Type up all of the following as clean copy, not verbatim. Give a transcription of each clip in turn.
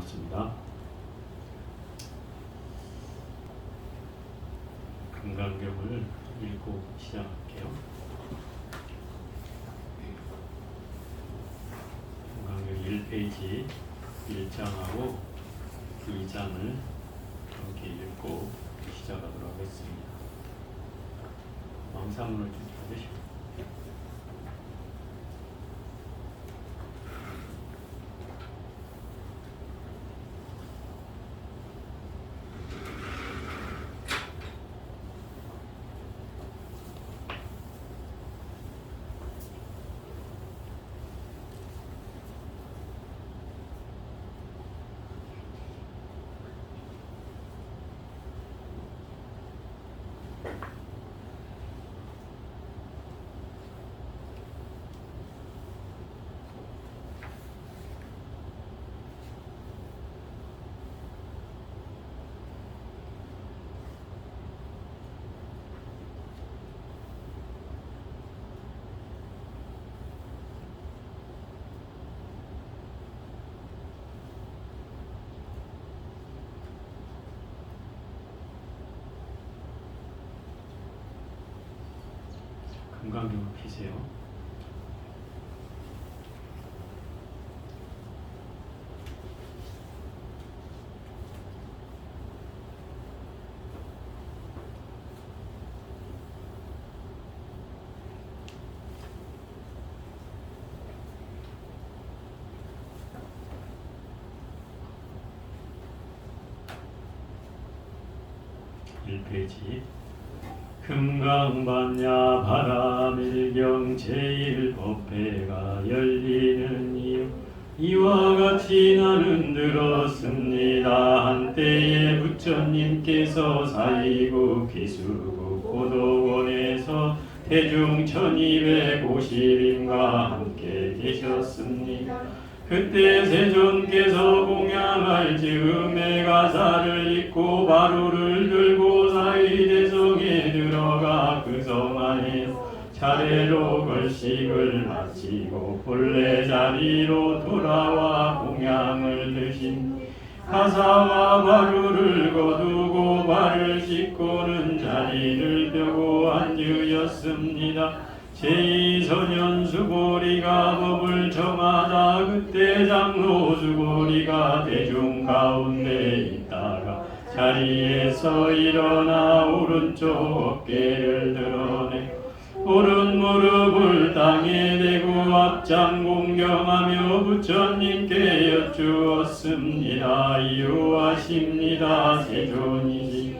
반갑습니다. 금강경을 읽고 시작할게요. 금강경 1페이지 1장하고 2장을 함께 읽고 시작하도록 하겠습니다. 왕사문을 좀 받으시고 금강경을 피세요. (1페이지) 금강반야 바라밀경 제1법회가 열리는 이유 이와 같이 나는 들었습니다. 한때에 부처님께서 사이국 기수국 고도원에서 대중 1250인과 함께 계셨습니다. 그때 세존께서 공양할 즈음에 가사를 입고 바루를 들고 사위대성에 들어가 그 성 안에 차례로 걸식을 마치고 본래 자리로 돌아와 공양을 드신 가사와 바루를 거두고 발을 씻고는 자리를 펴고 앉으셨습니다. 제2선현 수고리가 법을 정하다 그때 장로 수고리가 대중 가운데 있다가 자리에서 일어나 오른쪽 어깨를 드러내 오른 무릎을 땅에 대고 앞장 공경하며 부처님께 여쭈었습니다. 이유하십니다. 세존이시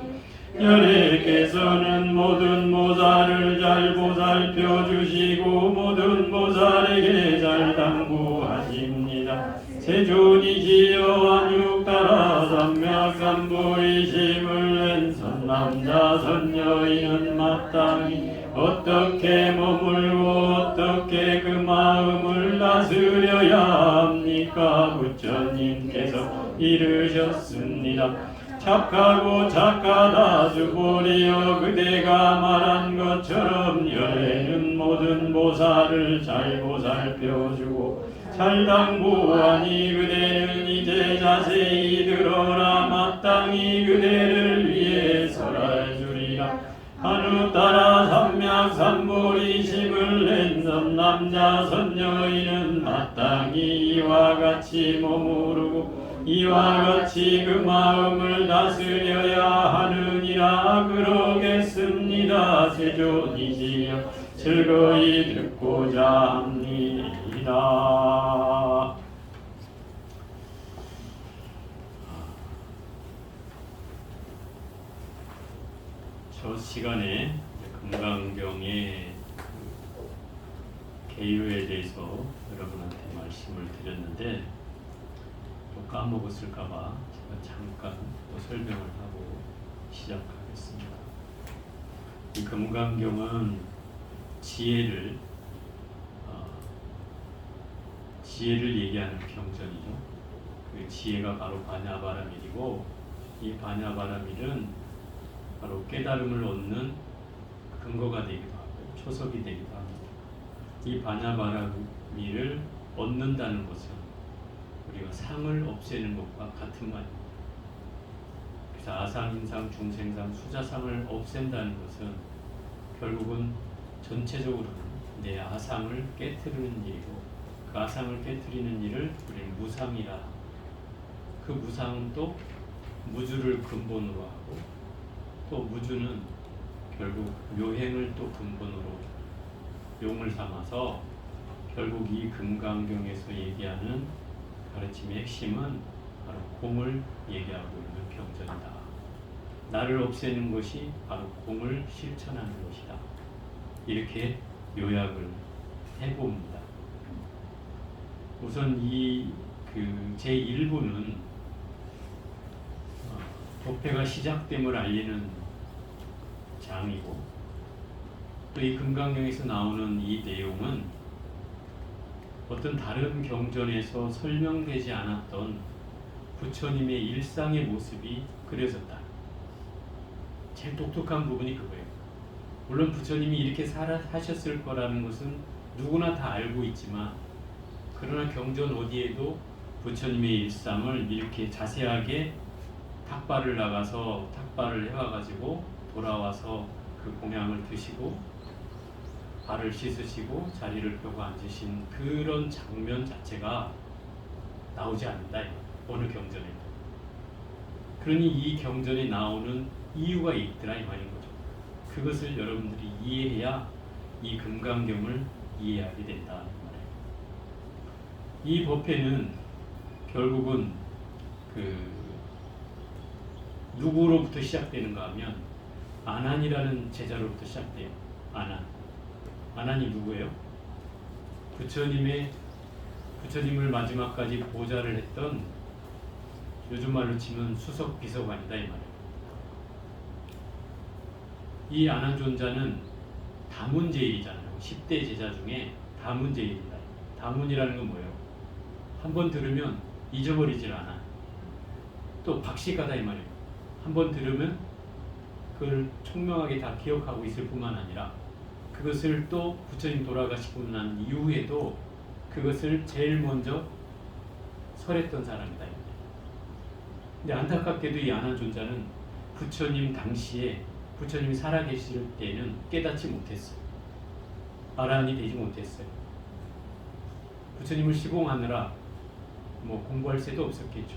연예께서는 모든 모살을 잘 보살펴 주시고 모든 모살에게 잘 당부하십니다. 세존이시여 안육 따라 삼맥삼보이심을 낸 선남자 선여인은 마땅히 어떻게 머물고 어떻게 그 마음을 다스려야 합니까? 부처님께서 이르셨습니다. 착하고 착하다 수보리여 그대가 말한 것처럼 열애는 모든 보살을 잘 보살펴주고 잘 당부하니 그대는 이제 자세히 들어라. 마땅히 그대를 위해 설할주리라. 한우 따라 삼맥삼보리심을 낸 선남자 선여인은 마땅히 이와 같이 머무르고 이와 같이 그 마음을 다스려야 하느니라. 그러겠습니다. 세존이시여 즐거이 듣고자 합니다. 첫 시간에 금강경의 개요에 대해서 여러분한테 말씀을 드렸는데 또 까먹었을까봐 제가 잠깐 또 설명을 하고 시작하겠습니다. 이 금강경은 지혜를 얘기하는 경전이죠. 그 지혜가 바로 바냐바라밀이고 이 바냐바라밀은 바로 깨달음을 얻는 근거가 되기도 하고 초석이 되기도 합니다. 이 바냐바라밀을 얻는다는 것은 우리가 상을 없애는 것과 같은 말입니다. 그래서 아상인상, 중생상, 수자상을 없앤다는 것은 결국은 전체적으로는 내 아상을 깨트리는 일이고, 그 아상을 깨트리는 일을 우리는 무상이라 하고, 그 무상은 또 무주를 근본으로 하고, 또 무주는 결국 묘행을 또 근본으로 용을 삼아서 결국 이 금강경에서 얘기하는 가르침의 핵심은 바로 공을 얘기하고 있는 경전이다. 나를 없애는 것이 바로 공을 실천하는 것이다. 이렇게 요약을 해봅니다. 우선 이 제1부는 법회가 시작됨을 알리는 장이고, 또 이 금강경에서 나오는 이 내용은 어떤 다른 경전에서 설명되지 않았던 부처님의 일상의 모습이 그려졌다. 제일 독특한 부분이 그거예요. 물론 부처님이 이렇게 하셨을 거라는 것은 누구나 다 알고 있지만, 그러나 경전 어디에도 부처님의 일상을 이렇게 자세하게 탁발을 나가서 탁발을 해와가지고 돌아와서 그 공양을 드시고 발을 씻으시고 자리를 펴고 앉으신 그런 장면 자체가 나오지 않는다. 어느 경전에도. 그러니 이 경전에 나오는 이유가 있더라 이 말인 거죠. 그것을 여러분들이 이해해야 이 금강경을 이해하게 된다. 이 법회는 결국은 누구로부터 시작되는가 하면 아난이라는 제자로부터 시작돼요. 아난이 누구예요? 부처님을 마지막까지 보좌를 했던, 요즘 말로 치면 수석 비서관이다 이 말이에요. 이 아난존자는 다문제일이잖아요. 10대 제자 중에 다문제일이다. 다문이라는 건 뭐예요? 한번 들으면 잊어버리질 않아. 또 박식하다 이 말이에요. 한번 들으면 그걸 총명하게 다 기억하고 있을 뿐만 아니라 그것을 또 부처님 돌아가시고 난 이후에도 그것을 제일 먼저 설했던 사람이다. 근데 안타깝게도 이 아난존자는 부처님 당시에 부처님이 살아계실 때는 깨닫지 못했어요. 아라한이 되지 못했어요. 부처님을 시봉하느라 공부할 새도 없었겠죠.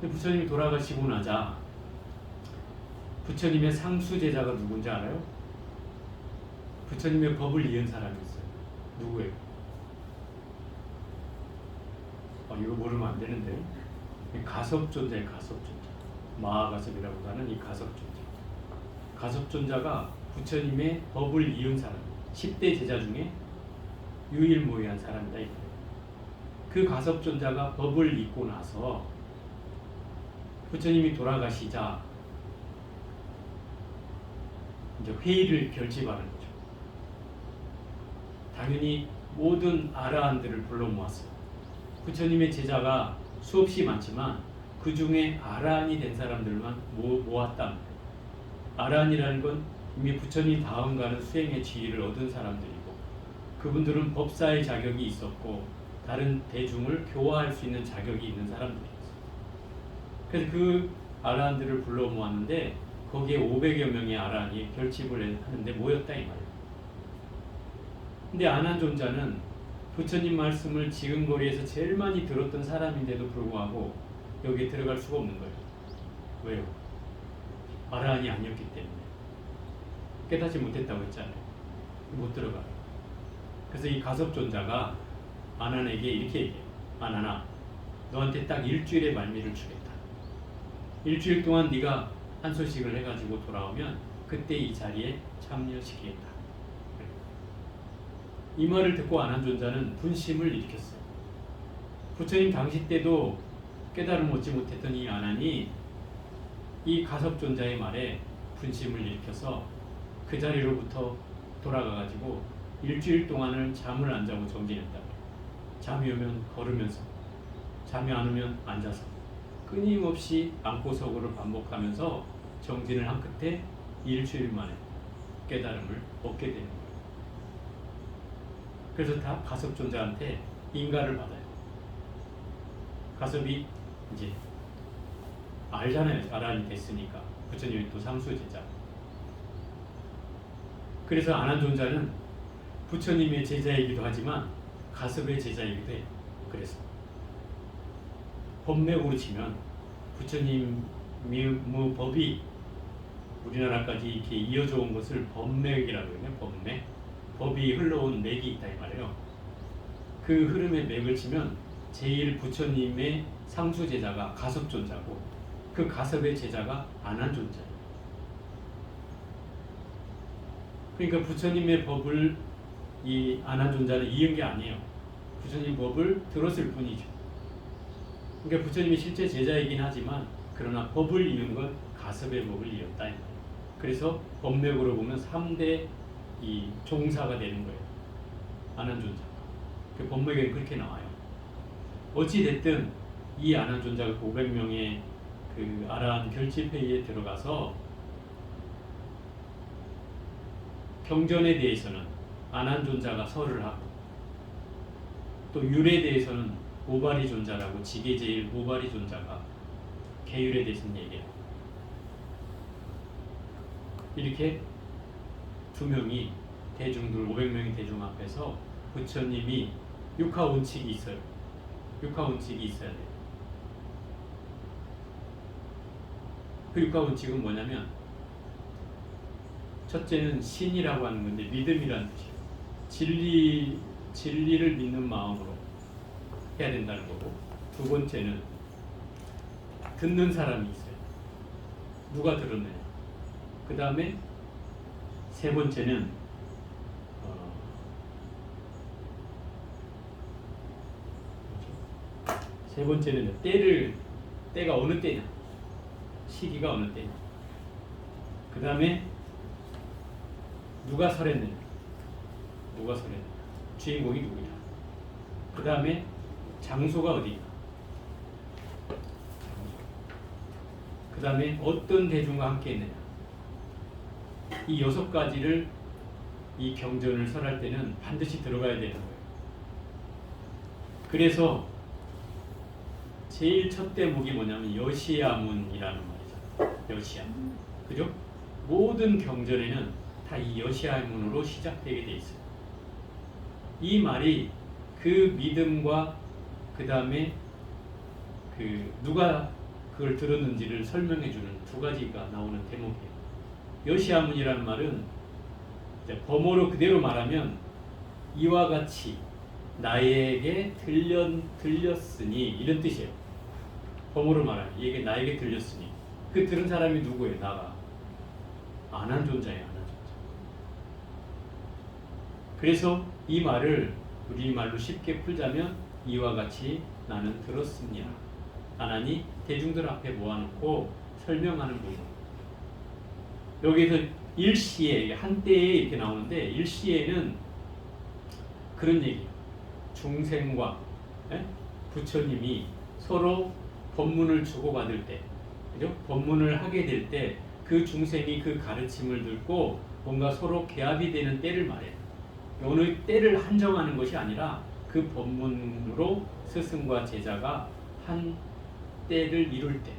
근데 부처님이 돌아가시고 나자 부처님의 상수 제자가 누군지 알아요? 부처님의 법을 이은 사람이 있어요. 누구예요? 이거 모르면 안 되는데. 가섭존자예요. 가섭존자. 마하가섭이라고 하는 이 가섭존자. 가섭존자가 부처님의 법을 이은 사람, 10대 제자 중에 유일무이한 사람이다. 그 가섭존자가 법을 잇고 나서 부처님이 돌아가시자 이제 회의를 결집하는 거죠. 당연히 모든 아라한들을 불러 모았어요. 부처님의 제자가 수없이 많지만 그 중에 아라한이 된 사람들만 모았다. 아라한이라는 건 이미 부처님 다음 가는 수행의 지위를 얻은 사람들이고, 그분들은 법사의 자격이 있었고 다른 대중을 교화할 수 있는 자격이 있는 사람들이었어요. 그래서 그 아라한들을 불러 모았는데 거기에 500여 명의 아라한이 결집을 하는데 모였다 이 말이에요. 근데 아난존자는 부처님 말씀을 지근거리에서 제일 많이 들었던 사람인데도 불구하고 여기에 들어갈 수가 없는 거예요. 왜요? 아라한이 아니었기 때문에. 깨닫지 못했다고 했잖아요. 못 들어가요. 그래서 이 가섭존자가 아난에게 이렇게 얘기해요. 아난아, 너한테 딱 일주일의 말미를 주겠다. 일주일 동안 네가 한 소식을 해가지고 돌아오면 그때 이 자리에 참여시키겠다. 이 말을 듣고 아난존자는 분심을 일으켰어요. 부처님 당시 때도 깨달음 얻지 못했던 이 아난이 이 가섭존자의 말에 분심을 일으켜서 그 자리로부터 돌아가가지고 일주일 동안을 잠을 안 자고 정진했다. 잠이 오면 걸으면서, 잠이 안 오면 앉아서 끊임없이 안고서고를 반복하면서 정진을 한 끝에 일주일 만에 깨달음을 얻게 되는 거예요. 그래서 다 가섭존자한테 인가를 받아요. 가섭이 이제 알잖아요. 아란이 됐으니까. 부처님이 또 상수 제자. 그래서 아난존자는 부처님의 제자이기도 하지만 가섭의 제자이기도 해요. 그래서 법맥으로 치면 부처님의 법이 우리나라까지 이렇게 이어져 온 것을 법맥이라고 해요. 법맥. 법이 흘러온 맥이 있다 이 말이에요. 그 흐름의 맥을 치면 제일 부처님의 상수 제자가 가섭존자고 그 가섭의 제자가 아난존자예요. 그러니까 부처님의 법을 이 아난존자는 이은 게 아니에요. 부처님 법을 들었을 뿐이죠. 그러니까 부처님이 실제 제자이긴 하지만 그러나 법을 이은 건 가섭의 법을 이었다. 그래서 법맥으로 보면 3대 이 종사가 되는 거예요. 아난존자가. 그 법맥에 그렇게 나와요. 어찌 됐든 이 아난존자가 500명의 그 아라한 결집회의에 들어가서 경전에 대해서는 아난존자가 설을 하고 또 율에 대해서는 오바리존자라고 지계제일 오바리존자가 계율에 대해서는 얘기해요. 이렇게 두 명이 대중들 500명의 대중 앞에서 부처님이 육하원칙이 있어요. 육하원칙이 있어야 돼요. 그 육하원칙은 뭐냐면 첫째는 신이라고 하는 건데 믿음이라는 뜻이에요. 진리를 믿는 마음으로 해야 된다는 거고 두 번째는 듣는 사람이 있어요. 누가 들었느냐. 그 다음에 세 번째는 때가 어느 때냐, 시기가 어느 때냐. 그 다음에 누가 설했느냐, 주인공이 누구냐. 그 다음에 장소가 어디냐. 그 다음에 어떤 대중과 함께 했느냐. 이 6가지를 이 경전을 설할 때는 반드시 들어가야 되는 거예요. 그래서 제일 첫 대목이 뭐냐면 여시야문이라는 말이죠. 여시야문. 그죠? 모든 경전에는 다 이 여시야문으로 시작되게 돼 있어요. 이 말이 그 믿음과 그 다음에 그 누가 그걸 들었는지를 설명해 주는 두 가지가 나오는 대목이에요. 여시야문이라는 말은 범어로 그대로 말하면 이와 같이 나에게 들렸으니 이런 뜻이에요. 범어로 말하면 이게 나에게 들렸으니 그 들은 사람이 누구예요? 나가. 아난존자예요. 아난존자. 그래서 이 말을 우리말로 쉽게 풀자면 이와 같이 나는 들었습니다. 아난이 대중들 앞에 모아놓고 설명하는 부분. 여기서 일시에 한때에 이렇게 나오는데 일시에는 그런 얘기예요. 중생과 부처님이 서로 법문을 주고받을 때, 그죠? 법문을 하게 될 때 그 중생이 그 가르침을 듣고 뭔가 서로 개합이 되는 때를 말해요. 어느 때를 한정하는 것이 아니라 그 법문으로 스승과 제자가 한 때를 이룰 때,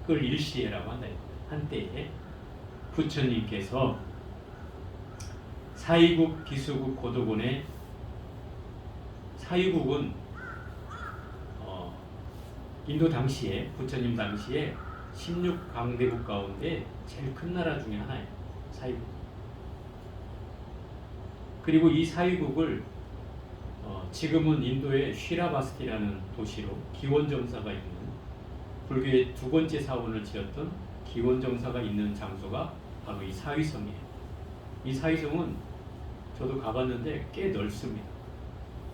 그걸 일시에라고 한다. 한때에 부처님께서 사위국, 비수국, 고도곤의 사위국은 인도 당시에 부처님 당시에 16강대국 가운데 제일 큰 나라 중에 하나예요. 사위국. 그리고 이 사위국을 지금은 인도의 쉬라바스티라는 도시로 기원정사가 있는 불교의 두 번째 사원을 지었던 기원정사가 있는 장소가 바로 이 사위성이에요. 이 사위성은 저도 가봤는데 꽤 넓습니다.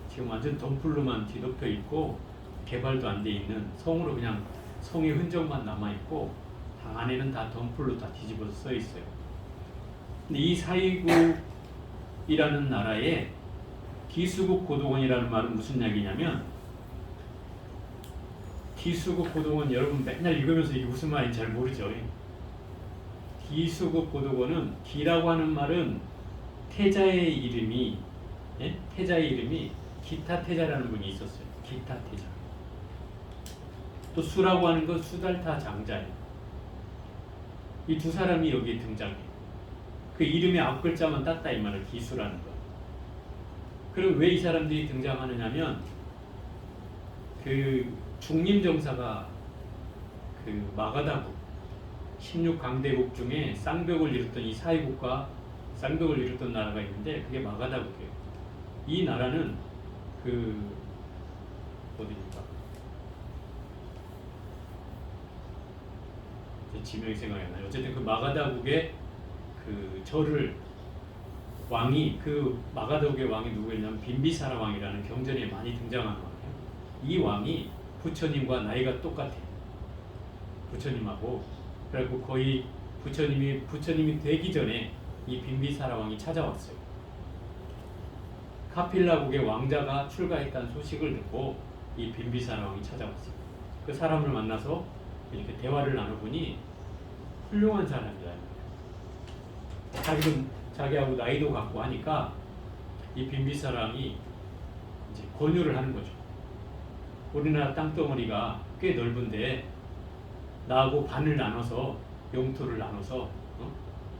지금 완전 덤불로만 뒤덮여 있고 개발도 안 돼 있는 성으로 그냥 성의 흔적만 남아 있고 안에는 다 덤불로 다 뒤집어서 써 있어요. 근데 이 사위국이라는 나라에 기수국 고도곤이라는 말은 무슨 이야기냐면 기수국 고도곤 여러분 맨날 읽으면서 이게 무슨 말인지 잘 모르죠. 기수국 고도곤은 기라고 하는 말은 태자의 이름이 태자의 이름이 기타 태자라는 분이 있었어요. 기타 태자. 또 수라고 하는 건 수달타 장자예요. 이 두 사람이 여기에 등장해요. 그 이름의 앞 글자만 땄다 이 말을 기수라는 거. 그럼 왜 이 사람들이 등장하느냐면 그 중림정사가 그 마가다국 16강대국 중에 쌍벽을 이뤘던 이 사회국가 쌍벽을 이뤘던 나라가 있는데 그게 마가다국이에요. 이 나라는 그 어디입니까? 제 지명이 생각이 안 나요. 어쨌든 그 마가다국의 그 절을 왕이 그 마가다국의 왕이 누구였냐면 빈비사라 왕이라는 경전에 많이 등장하는 왕이에요. 이 왕이 부처님과 나이가 똑같아요. 부처님하고 그래갖고 거의 부처님이 되기 전에 이 빈비사라 왕이 찾아왔어요. 카필라국의 왕자가 출가했다는 소식을 듣고 이 빈비사라 왕이 찾아왔어요. 그 사람을 만나서 이렇게 대화를 나눠보니 훌륭한 사람이다. 자기하고 나이도 같고 하니까 이 빈비사람이 이제 권유를 하는 거죠. 우리나라 땅덩어리가 꽤 넓은데 나하고 반을 나눠서 영토를 나눠서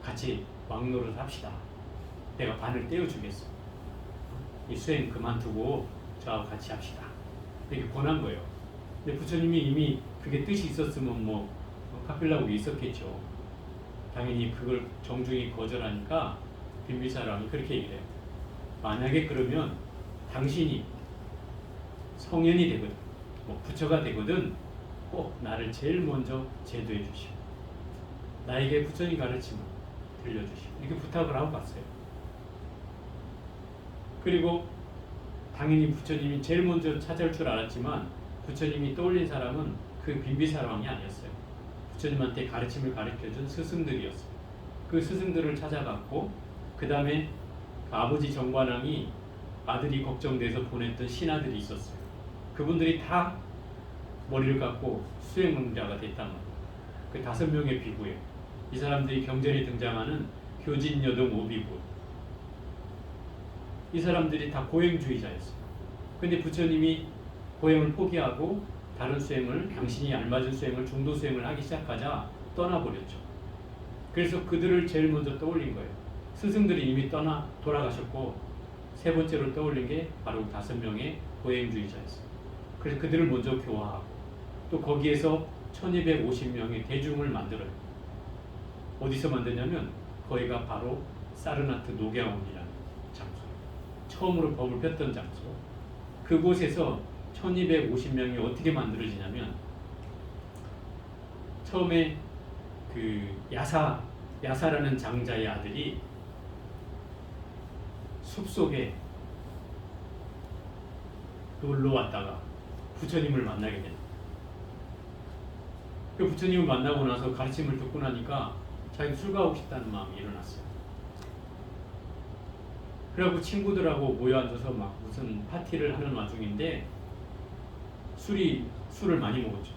같이 왕노릇 합시다. 내가 반을 떼어주겠어. 이 수행 그만두고 저하고 같이 합시다. 이렇게 권한 거예요. 근데 부처님이 이미 그게 뜻이 있었으면 뭐 카필라국이 있었겠죠. 당연히 그걸 정중히 거절하니까 빈비사람이 그렇게 얘기를 해요. 만약에 그러면 당신이 성현이 되거든, 뭐 부처가 되거든 꼭 나를 제일 먼저 제도해 주시오. 나에게 부처님 가르침을 들려주시오. 이렇게 부탁을 하고 갔어요. 그리고 당연히 부처님이 제일 먼저 찾아올 줄 알았지만 부처님이 떠올린 사람은 그 빈비사람이 아니었어요. 부처님한테 가르침을 가르쳐준 스승들이었어요. 그 스승들을 찾아갔고 그 다음에 아버지 정관왕이 아들이 걱정돼서 보냈던 신하들이 있었어요. 그분들이 다 머리를 깎고 수행자가 됐단 말이에요. 그 5명의 비구예요. 이 사람들이 경전에 등장하는 교진여동 오비구. 이 사람들이 다 고행주의자였어요. 근데 부처님이 고행을 포기하고 다른 수행을, 당신이 알맞은 수행을, 중도 수행을 하기 시작하자 떠나버렸죠. 그래서 그들을 제일 먼저 떠올린 거예요. 스승들이 이미 돌아가셨고 세 번째로 떠올린 게 바로 5명의 고행주의자였어요. 그래서 그들을 먼저 교화하고 또 거기에서 1250명의 대중을 만들어요. 어디서 만드냐면 거기가 바로 사르나트 녹야원이라는 장소예요. 처음으로 법을 폈던 장소. 그곳에서 1250명이 어떻게 만들어지냐면 처음에 그 야사라는 장자의 아들이 숲속에 놀러 왔다가 부처님을 만나게 됩니다. 그 부처님을 만나고 나서 가르침을 듣고 나니까 자기 술 가고 싶다는 마음이 일어났어요. 그래갖고 친구들하고 모여 앉아서 막 무슨 파티를 하는 와중인데 술을 많이 먹었죠.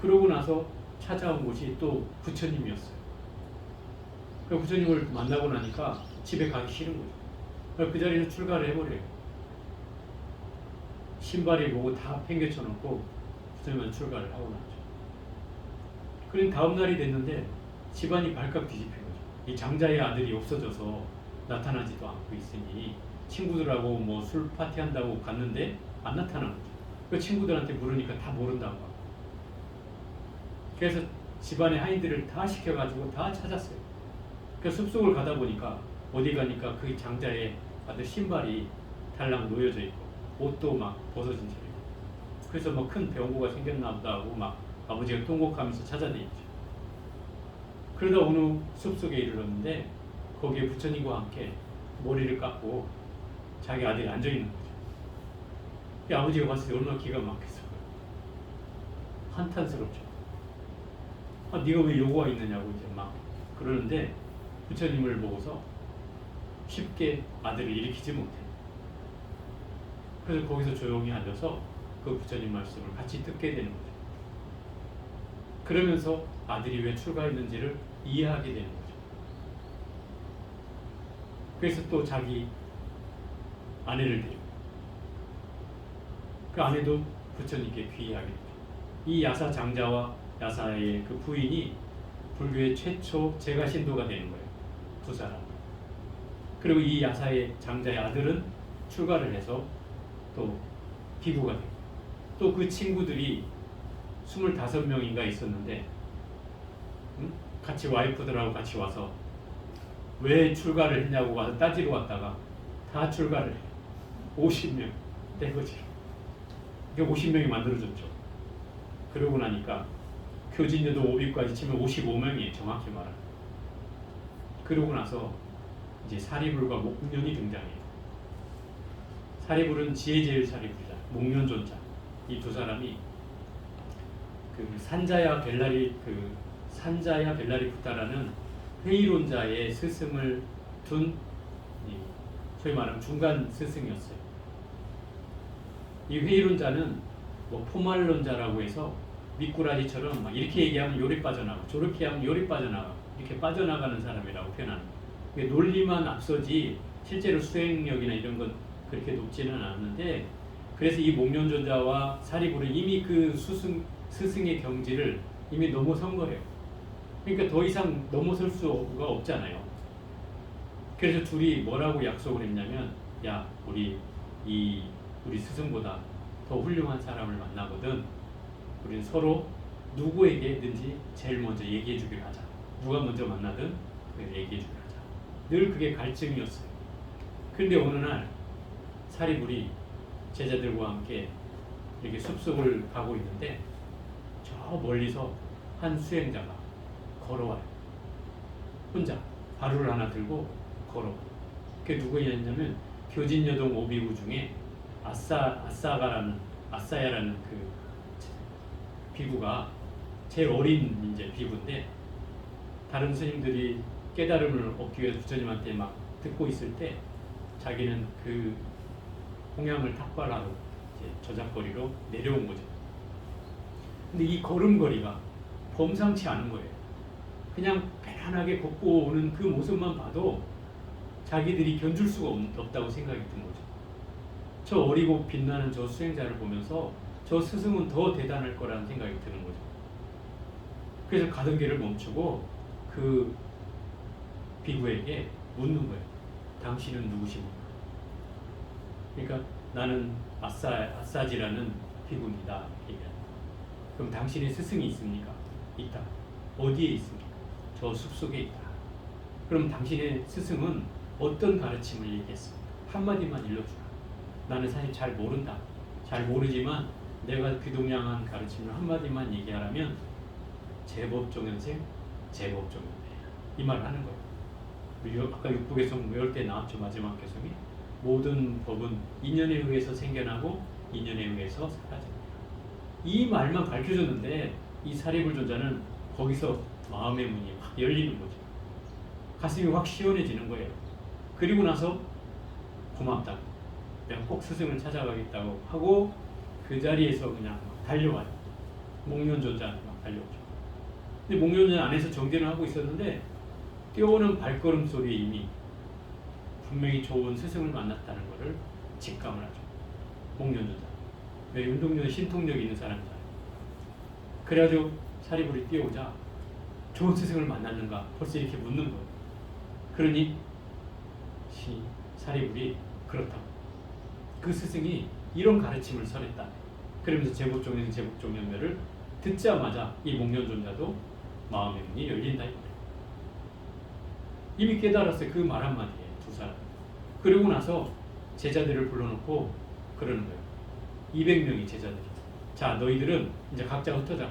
그러고 나서 찾아온 곳이 또 부처님이었어요. 그 부처님을 만나고 나니까 집에 가기 싫은 거죠. 그 자리에서 출가를 해버려요. 신발이 뭐고 다 팽개쳐 놓고 부처님은 출가를 하고 나죠. 그런 다음 날이 됐는데 집안이 발칵 뒤집힌 거죠. 이 장자의 아들이 없어져서 나타나지도 않고 있으니 친구들하고 뭐 술 파티 한다고 갔는데 안 나타난 거죠. 그 친구들한테 물으니까 다 모른다고 하고. 그래서 집안의 하인들을 다 시켜가지고 다 찾았어요. 그 숲속을 가다 보니까 어디 가니까 그 장자의 아들 신발이 달랑 놓여져 있고 옷도 막 벗어진 채로. 그래서 뭐 큰 병고가 생겼나 보다 하고 막 아버지가 통곡하면서 찾아다녔죠. 그러다 어느 숲속에 이르렀는데 거기에 부처님과 함께 머리를 깎고 자기 아들이 앉아있는 거죠. 이 아버지가 봤을 때 얼마나 기가 막혔어요. 한탄스럽죠. 네가 왜 요구가 있느냐고 이제 막 그러는데 부처님을 보고서 쉽게 아들을 일으키지 못해요. 그래서 거기서 조용히 앉아서 그 부처님 말씀을 같이 듣게 되는 거죠. 그러면서 아들이 왜 출가했는지를 이해하게 되는 거죠. 그래서 또 자기 아내를 데리고 그 아내도 부처님께 귀의하게 되죠. 이 야사 장자와 야사의 그 부인이 불교의 최초 제가 신도가 되는 거예요. 두 사람. 그리고 이 야사의 장자의 아들은 출가를 해서 또 비구가 되고, 또 그 친구들이 25명인가 있었는데, 같이 와이프들하고 같이 와서 왜 출가를 했냐고 와서 따지러 왔다가 다 출가를 해. 50명 된 거지. 이게 50명이 만들어졌죠. 그러고 나니까 교진여도 5비까지 치면 55명이에요. 정확히 말하면. 그러고 나서 이제 사리불과 목련이 등장해요. 사리불은 지혜제일 사리불이다. 목련존자. 이 두 사람이 그 산자야 벨라리 푸타라는 회의론자의 스승을 둔 소위 말하면 중간 스승이었어요. 이 회의론자는 뭐 포말론자라고 해서 미꾸라지처럼 막 이렇게 얘기하면 요리 빠져나가, 저렇게 하면 요리 빠져나가, 이렇게 빠져나가는 사람이라고 표현하는 거예요. 논리만 앞서지 실제로 수행력이나 이런 건 그렇게 높지는 않았는데, 그래서 이 목련존자와 사리불은 이미 그 스승의 경지를 이미 넘어선 거예요. 그러니까 더 이상 넘어설 수가 없잖아요. 그래서 둘이 뭐라고 약속을 했냐면, 야, 우리 스승보다 더 훌륭한 사람을 만나거든. 우리는 서로 누구에게든지 제일 먼저 얘기해 주기로 하자. 누가 먼저 만나든 얘기해 주기로 하자. 늘 그게 갈증이었어요. 그런데 어느 날 사리불이 제자들과 함께 이렇게 숲속을 가고 있는데, 저 멀리서 한 수행자가 걸어와요. 혼자 바루를 하나 들고 걸어와요. 그게 누구였냐면 교진여동 오비구 중에 아사야라는 그 비구가 제일 어린 이제 비구인데, 다른 스님들이 깨달음을 얻기 위해서 부처님한테 막 듣고 있을 때 자기는 그 공양을 탁발하러 이제 저작거리로 내려온 거죠. 근데 이 걸음걸이가 범상치 않은 거예요. 그냥 편안하게 걷고 오는 그 모습만 봐도 자기들이 견줄 수가 없다고 생각이 든 거죠. 저 어리고 빛나는 저 수행자를 보면서 저 스승은 더 대단할 거라는 생각이 드는 거죠. 그래서 가던 길을 멈추고 그 비구에게 묻는 거예요. 당신은 누구십니까? 그러니까 나는 아사지라는 비구입니다. 그럼 당신의 스승이 있습니까? 있다. 어디에 있습니까? 저 숲속에 있다. 그럼 당신의 스승은 어떤 가르침을 얘기했습니까? 한마디만 일러주라. 나는 사실 잘 모른다. 잘 모르지만 내가 귀동냥한 가르침을 한마디만 얘기하라면 제법종연생, 제법종연배. 이 말을 하는 거예요. 아까 육부개성 외울 때 나왔죠. 마지막 개성이. 모든 법은 인연에 의해서 생겨나고 인연에 의해서 사라집니다. 이 말만 가르쳐줬는데 이 사리불존자는 거기서 마음의 문이 확 열리는 거죠. 가슴이 확 시원해지는 거예요. 그리고 나서 고맙다고, 내가 꼭 스승을 찾아가겠다고 하고 그 자리에서 그냥 달려와요. 목련존자한테 막 달려오죠. 근데 목련존자 안에서 정진을 하고 있었는데 뛰어오는 발걸음 소리에 이미 분명히 좋은 스승을 만났다는 것을 직감을 하죠. 목련존자. 왜 운동력에 신통력이 있는 사람이잖아요. 그래가지고 사리불이 뛰어오자 좋은 스승을 만났는가 벌써 이렇게 묻는 거예요. 그러니 사리불이 그렇다고, 그 스승이 이런 가르침을 설했다. 그러면서 제법종연배를 듣자마자 이 목련존자도 마음의 문이 열린다. 이미 깨달았어요. 그 말 한마디에 두 사람. 그러고 나서 제자들을 불러놓고 그러는 거예요. 200명이 제자들이. 자, 너희들은 이제 각자 흩어져.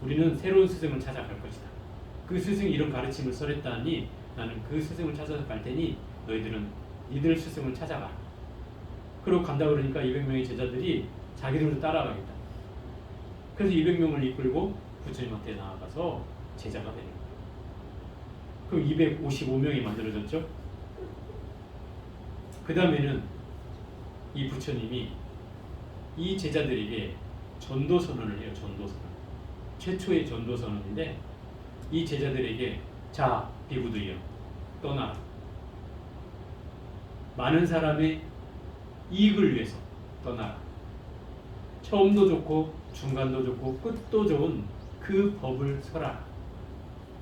우리는 새로운 스승을 찾아갈 것이다. 그 스승이 이런 가르침을 설했다니 나는 그 스승을 찾아서 갈 테니 너희들은 이들 스승을 찾아가. 그러고 간다 그러니까 200명의 제자들이 자기들도 따라가겠다. 그래서 200명을 이끌고 부처님한테 나아가서 제자가 되는 거예요. 그럼 255명이 만들어졌죠. 그 다음에는 이 부처님이 이 제자들에게 전도선언을 해요. 전도선언. 최초의 전도선언인데 이 제자들에게 자, 비구들이여 떠나라. 많은 사람의 이익을 위해서 떠나라. 처음도 좋고 중간도 좋고 끝도 좋은 그 법을 설하라.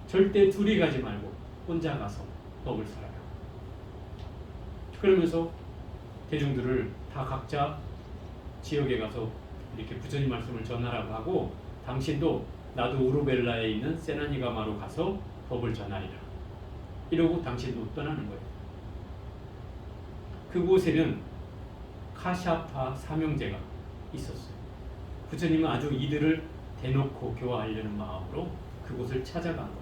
절대 둘이 가지 말고 혼자 가서 법을 설하라. 그러면서 대중들을 다 각자 지역에 가서 이렇게 부처님 말씀을 전하라고 하고, 당신도 나도 우르벨라에 있는 세나니가마로 가서 법을 전하리라. 이러고 당신도 떠나는 거예요. 그곳에는 카샤파 사명제가 있었어요. 부처님은 아주 이들을 대놓고 교화하려는 마음으로 그곳을 찾아간 거예요.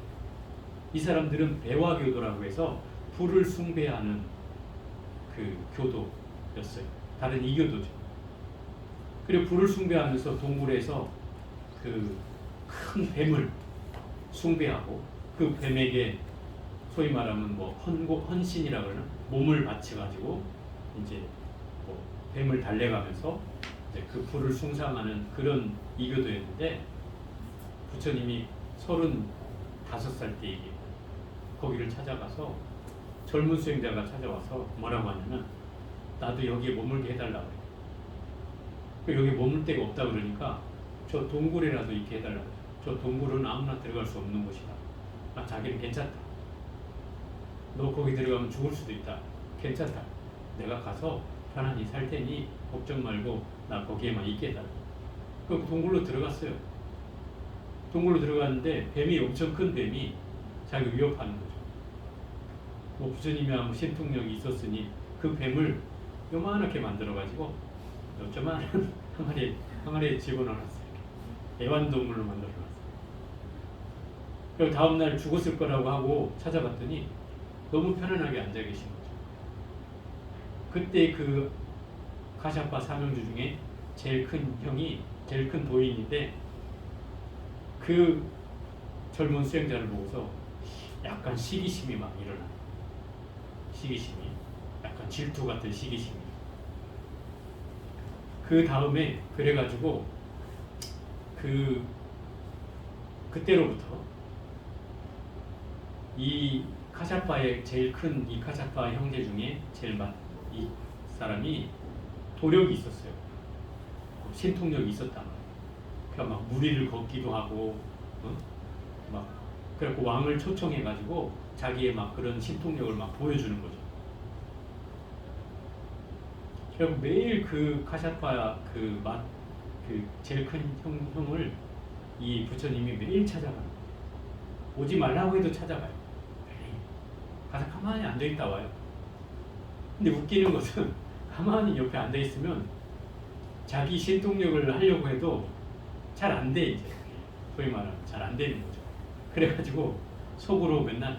이 사람들은 배화교도라고 해서 불을 숭배하는 그 교도였어요. 다른 이교도죠. 그리고 불을 숭배하면서 동굴에서 그 큰 뱀을 숭배하고, 그 뱀에게 소위 말하면 뭐 헌신이라 그러나 몸을 바쳐가지고 이제 뭐 뱀을 달래가면서 이제 그 불을 숭상하는 그런 이교도였는데, 부처님이 35살 때 거기를 찾아가서 젊은 수행자가 찾아와서 뭐라고 하냐면, 나도 여기에 머물게 해달라고 해요. 여기 머물 데가 없다 그러니까 저 동굴에라도 있게 해달라고 해요. 저 동굴은 아무나 들어갈 수 없는 곳이다. 아, 자기는 괜찮다. 너 거기 들어가면 죽을 수도 있다. 괜찮다. 내가 가서 편안히 살 테니 걱정 말고 나 거기에만 있게 해달라고. 그 동굴로 들어갔어요. 동굴로 들어갔는데 뱀이, 엄청 큰 뱀이 자기 위협하는 거죠. 뭐 부처님이야 신통력이 있었으니 그 뱀을 요만하게 만들어가지고 요만한 항아리에 집어넣어놨어요. 애완동물로 만들어놨어요. 그리고 다음날 죽었을 거라고 하고 찾아봤더니 너무 편안하게 앉아 계신 거죠. 그때 그 카샤파 사명주 중에 제일 큰 형이, 제일 큰 도인인데, 그 젊은 수행자를 보고서 약간 시기심이 막 일어나요. 시기심이, 약간 질투 같은 시기심이. 그 다음에 그래가지고 그때로부터 이 카샤파의 제일 큰 이 카샤파 형제 중에 이 사람이 도력이 있었어요. 신통력이 있었단 말이에요. 그러니까 막 무리를 걷기도 하고, 막 그래갖고 왕을 초청해가지고 자기의 막 그런 신통력을 막 보여주는 거죠. 그리고 매일 그 카샤파 그 제일 큰 형을 이 부처님이 매일 찾아가요. 오지 말라고 해도 찾아가요. 가서 가만히 앉아 있다 와요. 근데 웃기는 것은 가만히 옆에 앉아 있으면 자기 신통력을 하려고 해도 잘 안 돼. 이제 소위 말하면 잘 안 되는 거죠. 그래가지고 속으로 맨날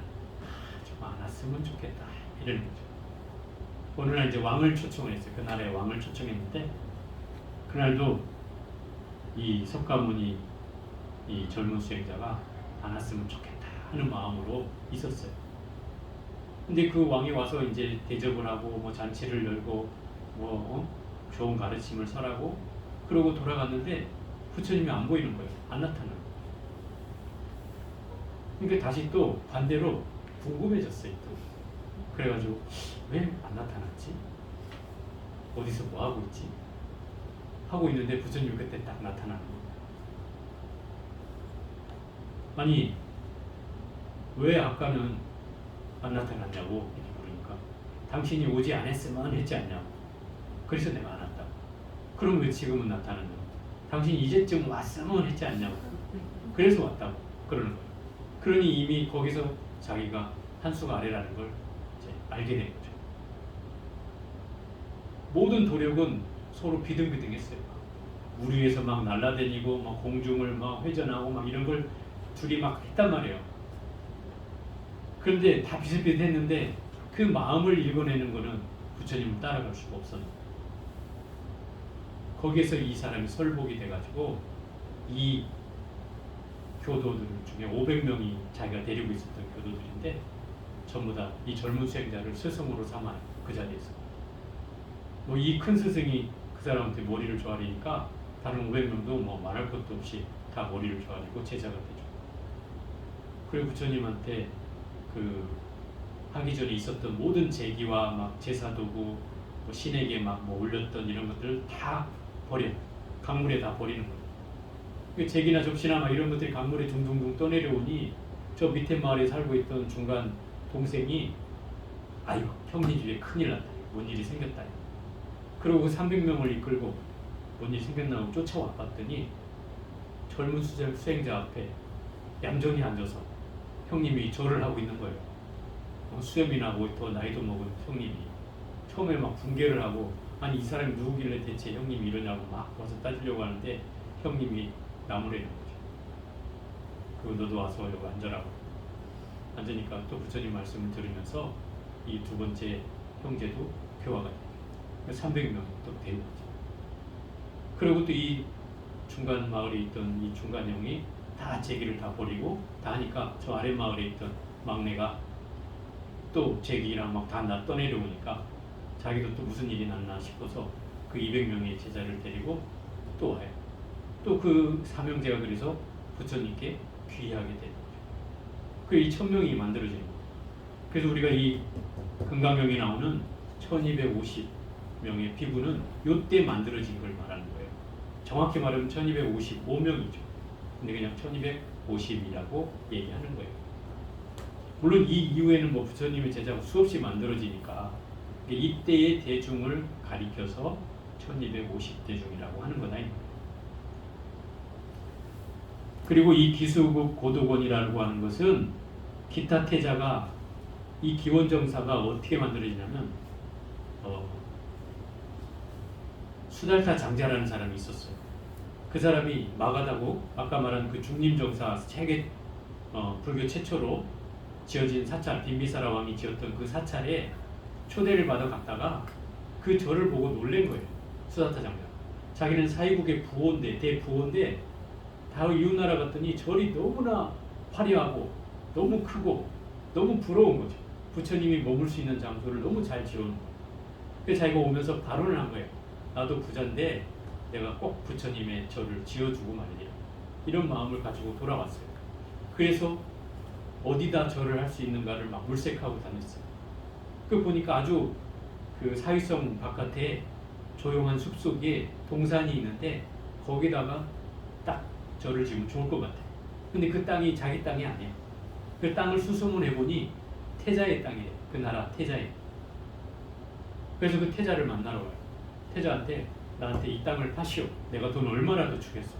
좀 안 왔으면 좋겠다 이러는 거죠. 어느 날 이제 왕을 초청을 했어요. 그 나라에 왕을 초청했는데, 그날도 이 석가모니 이 젊은 수행자가 안 왔으면 좋겠다 하는 마음으로 있었어요. 근데 그 왕이 와서 이제 대접을 하고 뭐 잔치를 열고 좋은 가르침을 설하고 그러고 돌아갔는데 부처님이 안 보이는 거예요. 안 나타나는 거예요. 그러니까 다시 또 반대로 궁금해졌어요. 또. 그래가지고 왜 안 나타났지? 어디서 뭐 하고 있지? 하고 있는데 부처님이 그때 딱 나타나는 거예요. 아니 왜 아까는 안 나타났냐고 이렇게 물으니까, 당신이 오지 않았으면 했지 않냐고. 그래서 내가 안 왔다고. 그럼 왜 지금은 나타났냐고. 당신이 이제쯤 왔으면 했지 않냐고. 그래서 왔다고 그러는 거예요. 그러니 이미 거기서 자기가 한수가 아래라는 걸 이제 알게 된 거죠. 모든 도력은 서로 비등비등했어요. 물 위에서 막 날아다니고 막 공중을 막 회전하고 막 이런 걸 둘이 막 했단 말이에요. 그런데 다 비슷비슷했는데 그 마음을 읽어내는 거는 부처님을 따라갈 수가 없었는데, 거기에서 이 사람이 설복이 돼가지고 이 교도들 중에 500명이 자기가 데리고 있었던 교도들인데 전부 다 이 젊은 수행자를 스승으로 삼아요. 그 자리에서 뭐 이 큰 스승이 그 사람한테 머리를 조아리니까 다른 500명도 뭐 말할 것도 없이 다 머리를 조아리고 제자가 되죠. 그리고 부처님한테 그 하기 전에 있었던 모든 제기와 막 제사도구, 뭐 신에게 막 뭐 올렸던 이런 것들을 다 버려 강물에 다 버리는 거예요. 그 잭이나 접시나 막 이런 것들이 강물에 둥둥둥 떠내려오니 저 밑에 마을에 살고 있던 중간 동생이 아이고 형님 집에 큰일 났다. 뭔 일이 생겼다. 그러고 300명을 이끌고 뭔 일이 생겼나고 쫓아와 봤더니 젊은 수행자 앞에 얌전히 앉아서 형님이 절을 하고 있는 거예요. 수염이 나고 더 나이도 먹은 형님이 처음에 막 붕괴를 하고 아니 이 사람이 누구길래 대체 형님이 이러냐고 막 와서 따지려고 하는데 형님이 나무래는 거죠. 그리고 너도 와서 여기 앉으라고. 앉으니까 또 부처님 말씀을 들으면서 이 두 번째 형제도 교화가 돼요. 300명 또 된 거죠. 그리고 또 이 중간 마을에 있던 이 중간 형이 다 제기를 다 버리고 다 하니까 저 아래 마을에 있던 막내가 또 제기랑 막 다 떠내려오니까 자기도 또 무슨 일이 났나 싶어서 그 200명의 제자를 데리고 또 와요. 또 그 사명제가 그래서 부처님께 귀하게 되는 거죠. 그 1000명이 만들어지는 거예요. 그래서 우리가 이 금강경에 나오는 1250명의 피부는 요때 만들어진 걸 말하는 거예요. 정확히 말하면 1255명이죠. 근데 그냥 1250이라고 얘기하는 거예요. 물론 이 이후에는 뭐 부처님의 제자가 수없이 만들어지니까 이때의 대중을 가리켜서 1250대중이라고 하는 거다. 그리고 이 기수국 고도곤이라고 하는 것은 기타 태자가 이 기원정사가 어떻게 만들어지냐면 수달타 장자라는 사람이 있었어요. 그 사람이 마가다고 아까 말한 그 중림정사 세계 불교 최초로 지어진 사찰 빈비사라 왕이 지었던 그 사찰에 초대를 받아 갔다가 그 절을 보고 놀란 거예요. 수달타 장자. 자기는 사이국의 부호인데 대부호인데 다 이웃나라 갔더니 절이 너무나 화려하고 너무 크고 너무 부러운 거죠. 부처님이 머물 수 있는 장소를 너무 잘 지어놓은 거예요. 그래서 자기가 오면서 발언을 한 거예요. 나도 부자인데 내가 꼭 부처님의 절을 지어주고 말이야. 이런 마음을 가지고 돌아왔어요. 그래서 어디다 절을 할 수 있는가를 막 물색하고 다녔어요. 그 보니까 아주 그 사위성 바깥에 조용한 숲속에 동산이 있는데 거기다가 딱 절을 지으면 좋을 것 같아요. 근데 그 땅이 자기 땅이 아니에요. 그 땅을 수소문해 보니 태자의 땅이에요. 그 나라 태자의. 그래서 그 태자를 만나러 가요. 태자한테 나한테 이 땅을 파시오. 내가 돈 얼마나 더 주겠어.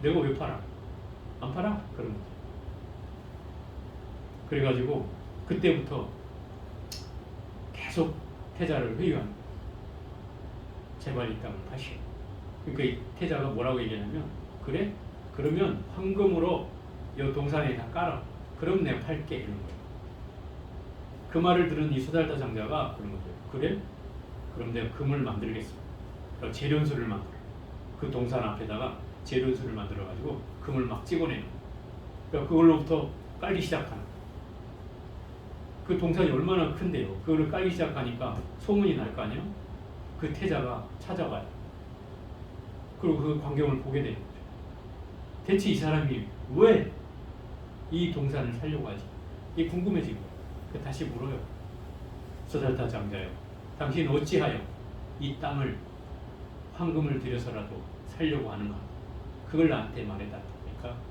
내가 왜 팔아? 안 팔아? 그런 거죠. 그래가지고 그때부터 계속 태자를 회유하는 거예요. 제발 이 땅을 파시오. 그러니까 이 태자가 뭐라고 얘기하냐면 그래? 그러면 황금으로 이 동산에 다 깔아. 그럼 내가 팔게. 이런 거예요. 그 말을 들은 이 수달타 장자가 그런 거죠. 그래? 그럼 내가 금을 만들겠어. 그러니까 재련소를 만들어. 그 동산 앞에다가 재련소를 만들어가지고 금을 막 찍어내는 거예요. 그러니까 그걸로부터 깔기 시작하는 거예요. 그 동산이 얼마나 큰데요. 그거를 깔기 시작하니까 소문이 날 거 아니에요? 그 태자가 찾아가요. 그리고 그 광경을 보게 되는 거죠. 대체 이 사람이 왜 이 동산을 살려고 하지? 이게 궁금해진 거예요. 다시 물어요. 수달타 장자요. 당신 어찌하여 이 땅을 황금을 들여서라도 살려고 하는가? 그걸 나한테 말해달라. 그러니까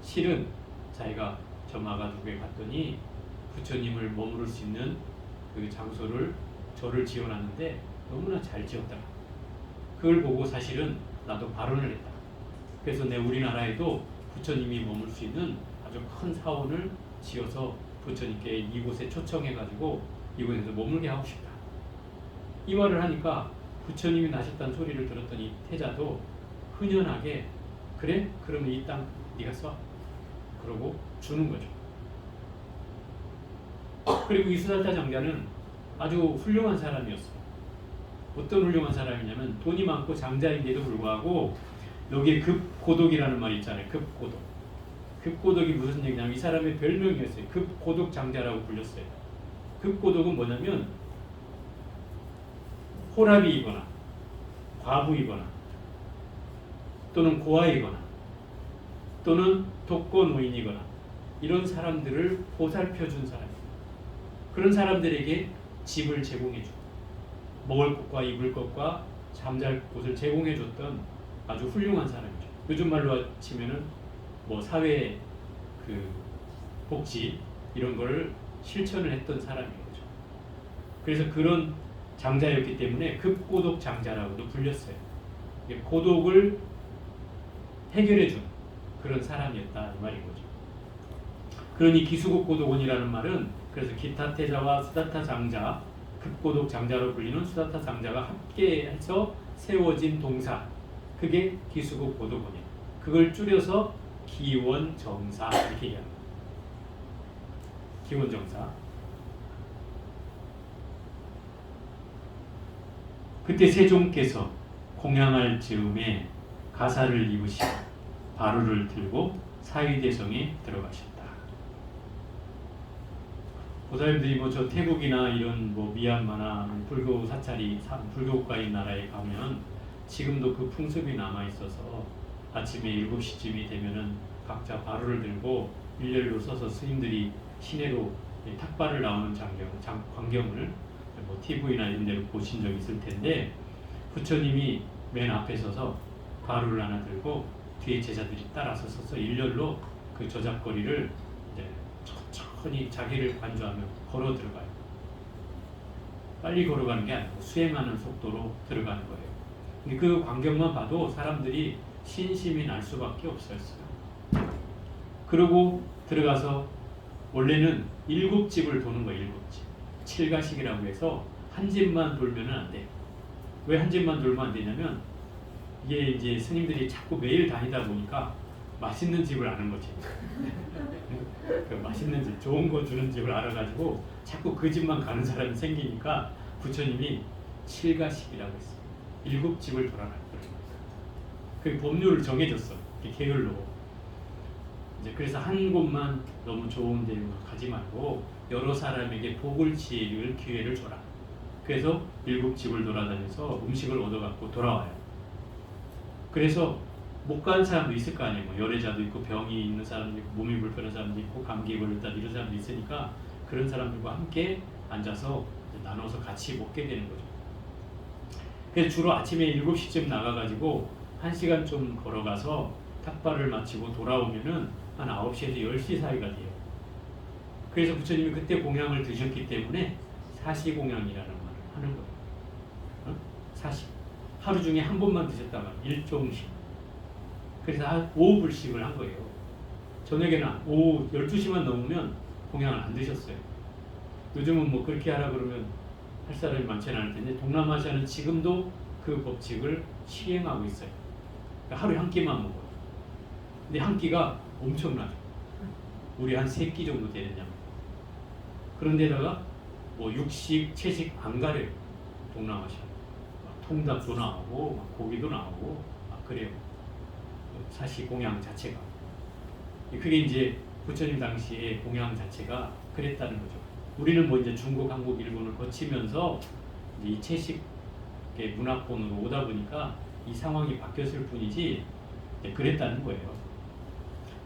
실은 자기가 저 마가두에 갔더니 부처님을 머무를 수 있는 그 장소를 절을 지어놨는데 너무나 잘 지었다. 그걸 보고 사실은 나도 발언을 했다. 그래서 내 우리나라에도 부처님이 머물 수 있는 아주 큰 사원을 지어서 부처님께 이곳에 초청해가지고 이곳에서 머물게 하고 싶다. 이 말을 하니까 부처님이 나셨다는 소리를 들었더니 태자도 흔연하게 그래? 그러면 이 땅 네가 써. 그러고 주는 거죠. 그리고 이 수달타 장자는 아주 훌륭한 사람이었어요. 어떤 훌륭한 사람이냐면 돈이 많고 장자인데도 불구하고 여기에 급고독이라는 말이 있잖아요. 급고독. 급고독이 무슨 얘기냐면 이 사람의 별명이었어요. 급고독 장자라고 불렸어요. 급고독은 뭐냐면 호랍이거나 과부이거나 또는 고아이거나 또는 독거노인이거나 이런 사람들을 보살펴준 사람이에요. 그런 사람들에게 집을 제공해주고 먹을 것과 입을 것과 잠잘 곳을 제공해줬던 아주 훌륭한 사람이죠. 요즘 말로 치면은 뭐 사회 그 복지 이런 거를 실천을 했던 사람인 거죠. 그래서 그런 장자였기 때문에 급고독 장자라고도 불렸어요. 고독을 해결해준 그런 사람이었다 이 말인 거죠. 그러니 기수국 고독원이라는 말은 그래서 기타태자와 수다타 장자, 급고독 장자로 불리는 수다타 장자가 함께해서 세워진 동사, 그게 기수국 고독원이에요. 그걸 줄여서 기원정사 이렇게 얘기합니다. 기원정사. 그때 세종께서 공양할 즈음에 가사를 입으시고 바루를 들고 사위대성에 들어가셨다. 보살님들이 뭐 저 태국이나 이런 뭐 미얀마나 불교 사찰이 불교국가인 나라에 가면 지금도 그 풍습이 남아 있어서 아침에 7시쯤이 되면은 각자 바루를 들고 일렬로 서서 스님들이 시내로 탁발을 나오는 광경을 뭐 TV나 이런 데로 보신 적 있을 텐데, 부처님이 맨 앞에 서서 바루를 하나 들고 뒤에 제자들이 따라서 서서 일렬로 그 저작거리를 이제 천천히 자기를 관주하며 걸어 들어가요. 빨리 걸어가는 게 아니고 수행하는 속도로 들어가는 거예요. 근데 그 광경만 봐도 사람들이 신심이 날 수밖에 없었어요. 그러고 들어가서 원래는 7집을 도는 거예요. 7집. 칠가식이라고 해서 한 집만 돌면 안 돼요. 왜 한 집만 돌면 안 되냐면 이게 이제 스님들이 자꾸 매일 다니다 보니까 맛있는 집을 아는 거지. 그 맛있는 집, 좋은 거 주는 집을 알아가지고 자꾸 그 집만 가는 사람이 생기니까 부처님이 칠가식이라고 했어요. 7집을 돌아라. 그 법률을 정해줬어. 게을로. 이제 그래서 한 곳만 너무 좋은 데로 가지 말고 여러 사람에게 복을 지을 기회를 줘라. 그래서 7집을 돌아다녀서 음식을 얻어갖고 돌아와요. 그래서 못 가는 사람도 있을 거 아니에요. 뭐 열애자도 있고 병이 있는 사람도 있고 몸이 불편한 사람도 있고 감기에 걸렸다 이런 사람도 있으니까 그런 사람들과 함께 앉아서 나눠서 같이 먹게 되는 거죠. 그래서 주로 아침에 7시쯤 나가가지고 1시간 좀 걸어가서 탁발을 마치고 돌아오면은 한 9시에서 10시 사이가 돼요. 그래서 부처님이 그때 공양을 드셨기 때문에 사시공양이라는 말을 하는 거예요. 어? 사시. 하루 중에 한 번만 드셨다가 일종씩. 그래서 오후 불식을 한 거예요. 저녁에는 오후 12시만 넘으면 공양을 안 드셨어요. 요즘은 뭐 그렇게 하라 그러면 할 사람이 많지는 않을 텐데 동남아시아는 지금도 그 법칙을 시행하고 있어요. 그러니까 하루에 한 끼만 먹어요. 근데 한 끼가 엄청나죠. 우리 한 3끼 정도 되느냐. 그런데다가 뭐 육식, 채식 안 가려요. 동남아시아. 통닭도 나오고 고기도 나오고 그래요. 사시 공양 자체가. 그게 이제 부처님 당시에 공양 자체가 그랬다는 거죠. 우리는 뭐 이제 중국, 한국, 일본을 거치면서 이제 이 채식의 문화권으로 오다 보니까 이 상황이 바뀌었을 뿐이지 그랬다는 거예요.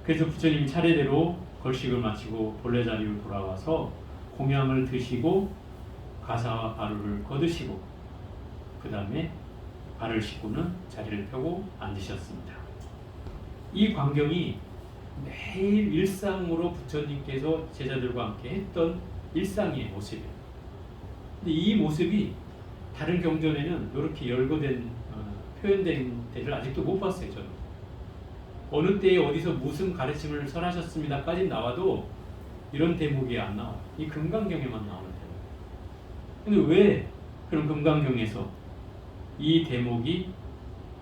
그래서 부처님이 차례대로 걸식을 마치고 본래 자리로 돌아와서 공양을 드시고 가사와 바루를 거두시고 그 다음에 발을 씻고는 자리를 펴고 앉으셨습니다. 이 광경이 매일 일상으로 부처님께서 제자들과 함께 했던 일상의 모습이에요. 근데 이 모습이 다른 경전에는 이렇게 열거된 표현된 데를 아직도 못 봤어요. 저는 어느 때에 어디서 무슨 가르침을 설하셨습니다까지 나와도 이런 대목이 안 나와요. 이 금강경에만 나오는 대목. 근데 왜 그런 금강경에서 이 대목이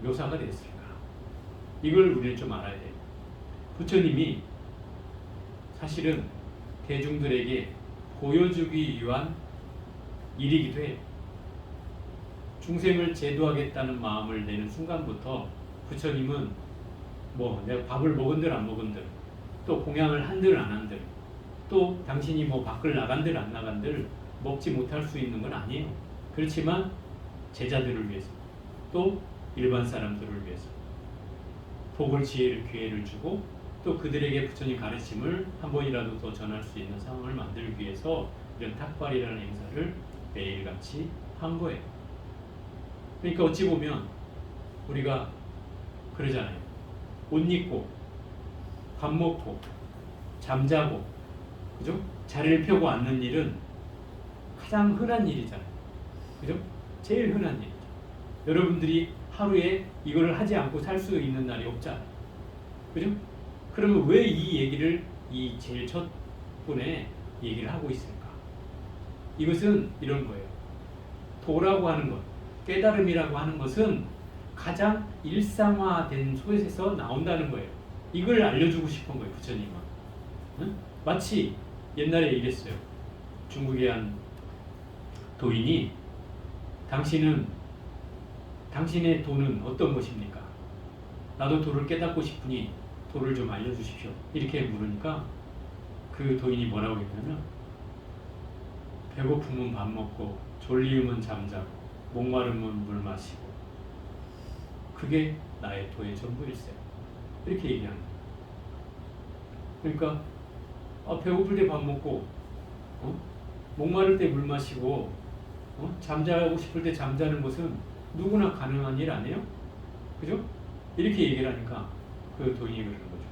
묘사가 됐을까? 이걸 우리는 좀 알아야 돼요. 부처님이 사실은 대중들에게 보여주기 위한 일이기도 해요. 중생을 제도하겠다는 마음을 내는 순간부터 부처님은 뭐 내가 밥을 먹은들 안 먹은들, 또 공양을 한들 안 한들, 또 당신이 뭐 밖을 나간들 안 나간들 먹지 못할 수 있는 건 아니에요. 그렇지만 제자들을 위해서, 또 일반 사람들을 위해서 복을 지혜를 기회를 주고 또 그들에게 부처님 가르침을 한 번이라도 더 전할 수 있는 상황을 만들기 위해서 이런 탁발이라는 행사를 매일같이 한 거예요. 그러니까 어찌 보면 우리가 그러잖아요. 옷 입고 밥 먹고 잠자고 그죠? 자리를 펴고 앉는 일은 가장 흔한 일이잖아요. 그죠? 제일 흔한 일이죠. 여러분들이 하루에 이거를 하지 않고 살 수 있는 날이 없잖아요. 그죠? 그러면 왜 이 얘기를 이 제일 첫 분에 얘기를 하고 있을까? 이것은 이런 거예요. 도라고 하는 것, 깨달음이라고 하는 것은 가장 일상화된 소에서 나온다는 거예요. 이걸 알려주고 싶은 거예요, 부처님은. 응? 마치 옛날에 이랬어요. 중국의 한 도인이 당신의 도는 어떤 것입니까? 나도 도를 깨닫고 싶으니 도를 좀 알려주십시오. 이렇게 물으니까 그 도인이 뭐라고 했냐면 배고프면 밥 먹고 졸리면 잠자고 목마르면 물 마시고 그게 나의 도의 전부일세. 이렇게 얘기하는 거예요. 그러니까 배고플 때 밥 먹고 목마를 때 물 마시고 잠자고 싶을 때 잠자는 것은 누구나 가능한 일 아니에요? 그죠? 이렇게 얘기를 하니까 그 도인이 그러는 거죠.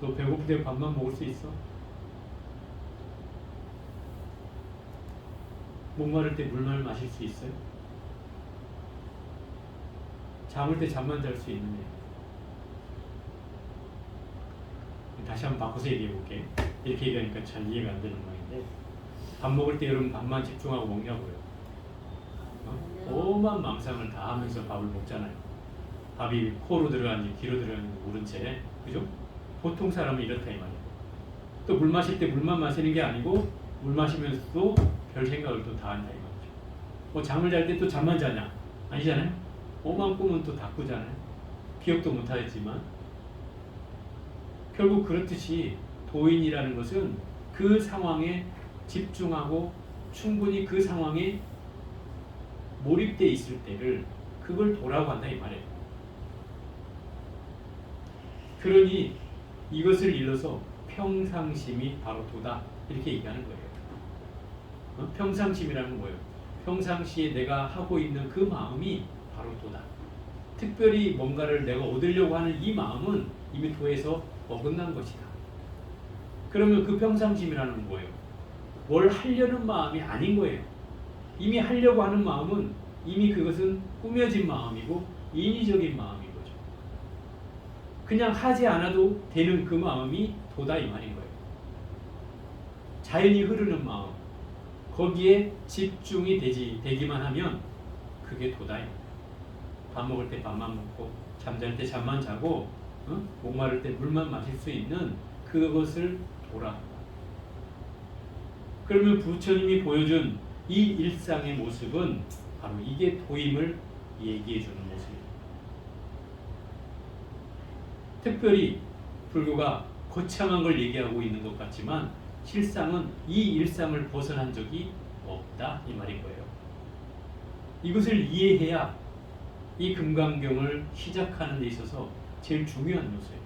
너 배고플 때 밥만 먹을 수 있어? 목마를 때 물만 마실 수 있어요? 잠을 때 잠만 잘 수 있느냐? 다시 한번 바꿔서 얘기해 볼게. 이렇게 얘기하니까 잘 이해가 안 되는 모양인데 밥 먹을 때 여러분 밥만 집중하고 먹냐고요. 오만 망상을 다 하면서 밥을 먹잖아요. 밥이 코로 들어가는지 귀로 들어가는지 모른 채, 그죠? 보통 사람은 이렇다 이 말이에요. 또 물 마실 때 물만 마시는 게 아니고 물 마시면서도 별 생각을 또 다 한다 이 말이죠. 잠을 잘 때 또 잠만 자냐? 아니잖아요. 오만 꿈은 또 다 꾸잖아요. 기억도 못 하겠지만 결국 그렇듯이 도인이라는 것은 그 상황에 집중하고 충분히 그 상황에 몰입되어 있을 때를 그걸 도라고 한다 이 말이에요. 그러니 이것을 일러서 평상심이 바로 도다 이렇게 얘기하는 거예요. 평상심이라는 건 뭐예요? 평상시에 내가 하고 있는 그 마음이 바로 도다. 특별히 뭔가를 내가 얻으려고 하는 이 마음은 이미 도에서 어긋난 것이다. 그러면 그 평상심이라는 건 뭐예요? 뭘 하려는 마음이 아닌 거예요. 이미 하려고 하는 마음은 이미 그것은 꾸며진 마음이고 인위적인 마음인 거죠. 그냥 하지 않아도 되는 그 마음이 도다 이 말인 거예요. 자연히 흐르는 마음, 거기에 집중이 되기만 하면 그게 도다. 밥 먹을 때 밥만 먹고 잠잘 때 잠만 자고 목마를 때 물만 마실 수 있는 그것을 도라. 그러면 부처님이 보여준 이 일상의 모습은 바로 이게 도임을 얘기해 주는 모습입니다. 특별히 불교가 거창한 걸 얘기하고 있는 것 같지만 실상은 이 일상을 벗어난 적이 없다 이 말인 거예요. 이것을 이해해야 이 금강경을 시작하는 데 있어서 제일 중요한 요소예요.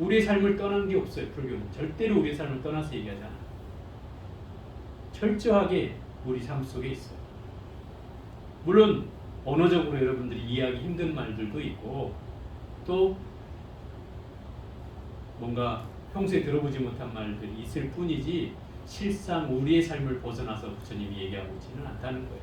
우리의 삶을 떠난 게 없어요. 불교는 절대로 우리의 삶을 떠나서 얘기하지 않아요. 철저하게 우리 삶 속에 있어요. 물론 언어적으로 여러분들이 이해하기 힘든 말들도 있고 또 뭔가 평소에 들어보지 못한 말들이 있을 뿐이지 실상 우리의 삶을 벗어나서 부처님이 얘기하고 있지는 않다는 거예요.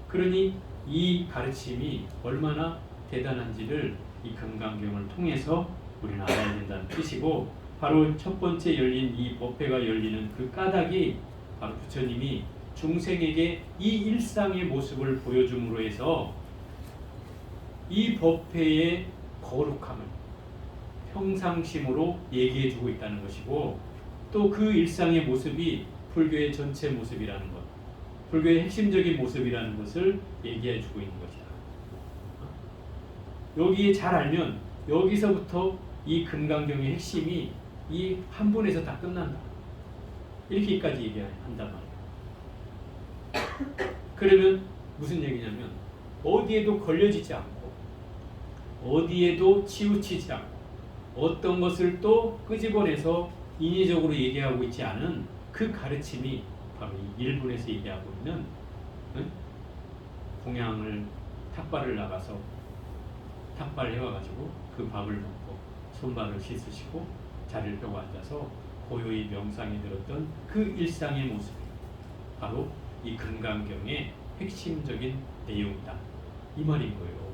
그러니 이 가르침이 얼마나 대단한지를 이 금강경을 통해서 우리는 알아야 된다는 뜻이고 바로 첫 번째 열린 이 법회가 열리는 그 까닭이 바로 부처님이 중생에게 이 일상의 모습을 보여줌으로 해서 이 법회의 거룩함을 평상심으로 얘기해주고 있다는 것이고 또 그 일상의 모습이 불교의 전체 모습이라는 것, 불교의 핵심적인 모습이라는 것을 얘기해주고 있는 것이다. 여기에 잘 알면 여기서부터 이 금강경의 핵심이 이 한 분에서 다 끝난다. 이렇게까지 얘기한단 말이에요. 그러면 무슨 얘기냐면 어디에도 걸려지지 않고 어디에도 치우치지 않고 어떤 것을 또 끄집어내서 인위적으로 얘기하고 있지 않은 그 가르침이 바로 바로 이 1분에서 얘기하고 있는, 응? 공양을 탁발을 나가서 탁발을 해와가지고 그 밥을 먹고 손발을 씻으시고 자리를 펴고 앉아서 고요히 명상에 들었던 그 일상의 모습이 바로 이 금강경의 핵심적인 내용이다, 이 말인 거예요.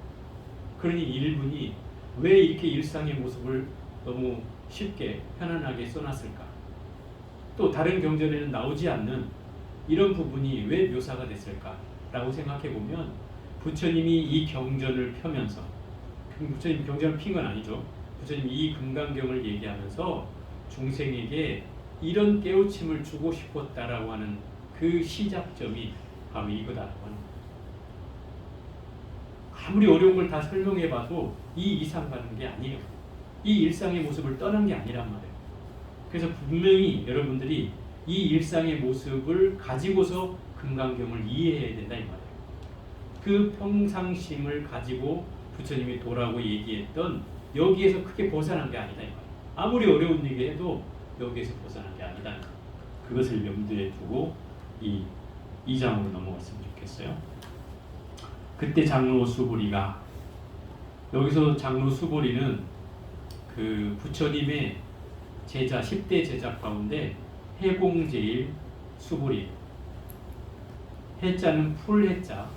그러니 1분이 왜 이렇게 일상의 모습을 너무 쉽게 편안하게 써놨을까? 또 다른 경전에는 나오지 않는 이런 부분이 왜 묘사가 됐을까? 라고 생각해 보면 부처님이 이 경전을 펴면서, 부처님 경전을 핀 건 아니죠. 부처님이 이 금강경을 얘기하면서 중생에게 이런 깨우침을 주고 싶었다라고 하는 그 시작점이 바로 이거다라고 하는 거예요. 아무리 어려운 걸 다 설명해봐도 이 이상 가는 게 아니에요. 이 일상의 모습을 떠난 게 아니란 말이에요. 그래서 분명히 여러분들이 이 일상의 모습을 가지고서 금강경을 이해해야 된다 이 말이에요. 그 평상심을 가지고 부처님이 도라고 얘기했던 여기에서 크게 벗어난 게 아니다 이 말이에요. 아무리 어려운 얘기해도 여기에서 벗어난 게 아니다. 그것을 염두에 두고 이 2장으로 넘어갔으면 좋겠어요. 그때 장로 수보리가, 여기서 장로 수보리는 그 부처님의 제자 10대 제자 가운데 해공제일 수보리. 해자는 풀해자,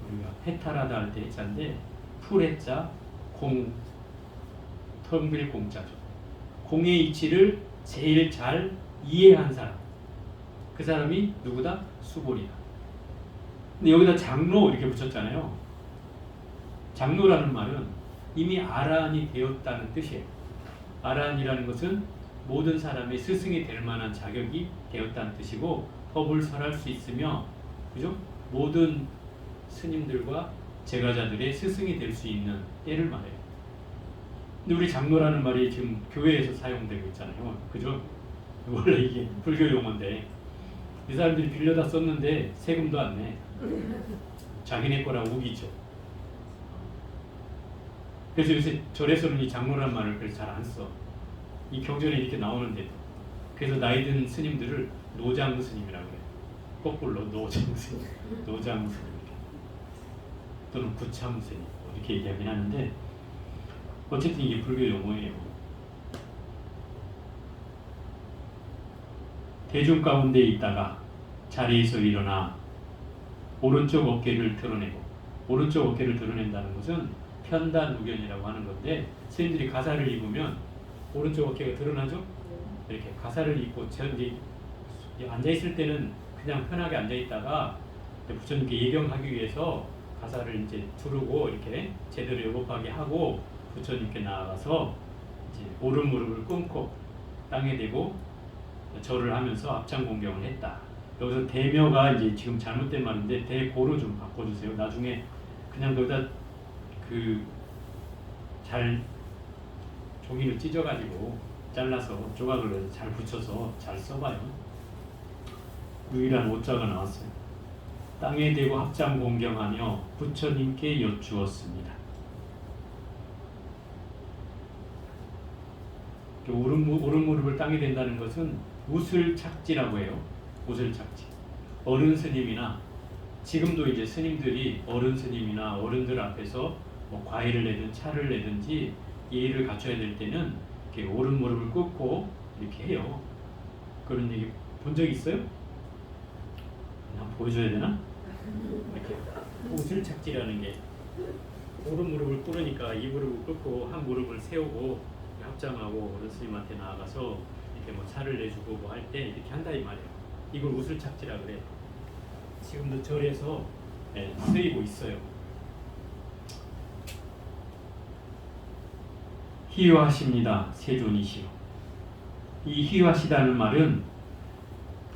우리가 해탈하다 할 때 해자인데 풀해자, 공, 텅빌 공자죠. 공의 이치를 제일 잘 이해한 사람, 그 사람이 누구다? 수보리다. 근데 여기다 장로 이렇게 붙였잖아요. 장로라는 말은 이미 아라한이 되었다는 뜻이에요. 아라한이라는 것은 모든 사람의 스승이 될 만한 자격이 되었다는 뜻이고, 법을 설할 수 있으며, 그죠? 모든 스님들과 제가자들의 스승이 될 수 있는 때를 말해요. 근데 우리 장로라는 말이 지금 교회에서 사용되고 있잖아요. 그죠? 원래 이게 불교 용어인데 이 사람들이 빌려다 썼는데 세금도 안 내. 자기네 거라고 우기죠. 그래서 요새 절에서는 이 장로란 말을 그래서 잘 안 써. 이 경전에 이렇게 나오는데도. 그래서 나이 든 스님들을 노장 스님이라고 그래요. 거꾸로 노장 스님, 노장 스님 또는 구참 스님 이렇게 얘기하긴 하는데, 어쨌든 이게 불교 용어예요. 대중 가운데 있다가 자리에서 일어나 오른쪽 어깨를 드러내고, 오른쪽 어깨를 드러낸다는 것은 편단우견이라고 하는 건데, 스님들이 가사를 입으면 오른쪽 어깨가 드러나죠? 이렇게 가사를 입고 이제 앉아있을 때는 그냥 편하게 앉아있다가 부처님께 예경하기 위해서 가사를 이제 두르고 이렇게 제대로 요법하게 하고 부처님께 나아가서 이제 오른 무릎을 꿇고 땅에 대고 절을 하면서 합창 공경을 했다. 여기서 대묘가 이제 지금 잘못된 말인데 대고로 좀 바꿔주세요. 나중에 그냥 거기다 그 잘 종이를 찢어가지고 잘라서 조각을 해서 잘 붙여서 잘 써봐요. 유일한 오자가 나왔어요. 땅에 대고 합장 공경하며 부처님께 여쭈었습니다. 오른 무릎을 땅에 댄다는 것은 우슬착지라고 해요. 우슬착지. 어른 스님이나 지금도 이제 스님들이 어른 스님이나 어른들 앞에서 뭐 과일을 내든 차를 내든지 예의를 갖춰야 될 때는 이렇게 오른 무릎을 꿇고 이렇게 해요. 그런 얘기 본 적 있어요? 한번 보여줘야 되나? 이렇게 우슬착지라는 게 오른 무릎을 꿇으니까 이 무릎을 꿇고 한 무릎을 세우고 합장하고 어른 스님한테 나아가서 이렇게 뭐 차를 내주고 뭐 할 때 이렇게 한다 이 말이에요. 이걸 우슬착지라 그래. 지금도 절에서 쓰이고 있어요. 희화하십니다. 세존이시여. 이 희화하시다는 말은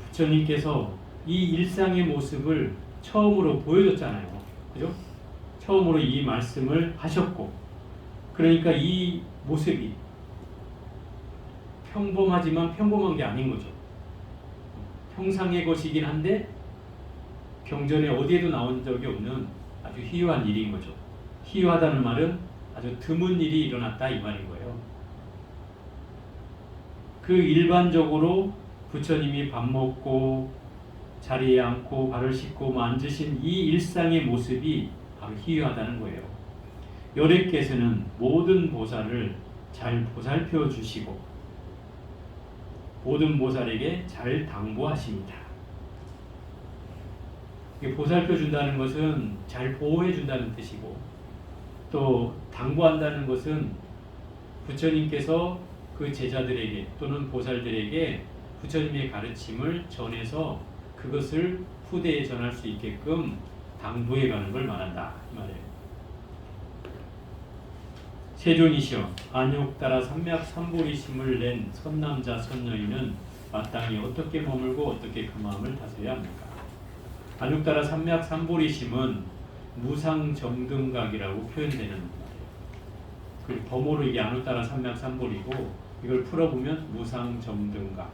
부처님께서 이 일상의 모습을 처음으로 보여줬잖아요. 그죠? 처음으로 이 말씀을 하셨고, 그러니까 이 모습이 평범하지만 평범한 게 아닌 거죠. 평상의 것이긴 한데 경전에 어디에도 나온 적이 없는 아주 희유한 일인 거죠. 희유하다는 말은 아주 드문 일이 일어났다 이 말인 거예요. 그 일반적으로 부처님이 밥 먹고 자리에 앉고 발을 씻고 앉으신 이 일상의 모습이 바로 희유하다는 거예요. 여래께서는 모든 보살을 잘 보살펴 주시고 모든 보살에게 잘 당부하십니다. 보살펴 준다는 것은 잘 보호해 준다는 뜻이고, 또 당부한다는 것은 부처님께서 그 제자들에게 또는 보살들에게 부처님의 가르침을 전해서 그것을 후대에 전할 수 있게끔 당부해 가는 걸 말한다 이 말이에요. 세존이시여 안욕 따라 삼맥 삼보리심을 낸 선남자 선녀인은 마땅히 어떻게 머물고 어떻게 그 마음을 다스려야 합니까? 안욕 따라 삼맥 삼보리심은 무상정등각이라고 표현되는 말이에요. 그 범어로 이게 안욕 따라 삼맥 삼보리고, 이걸 풀어보면 무상정등각.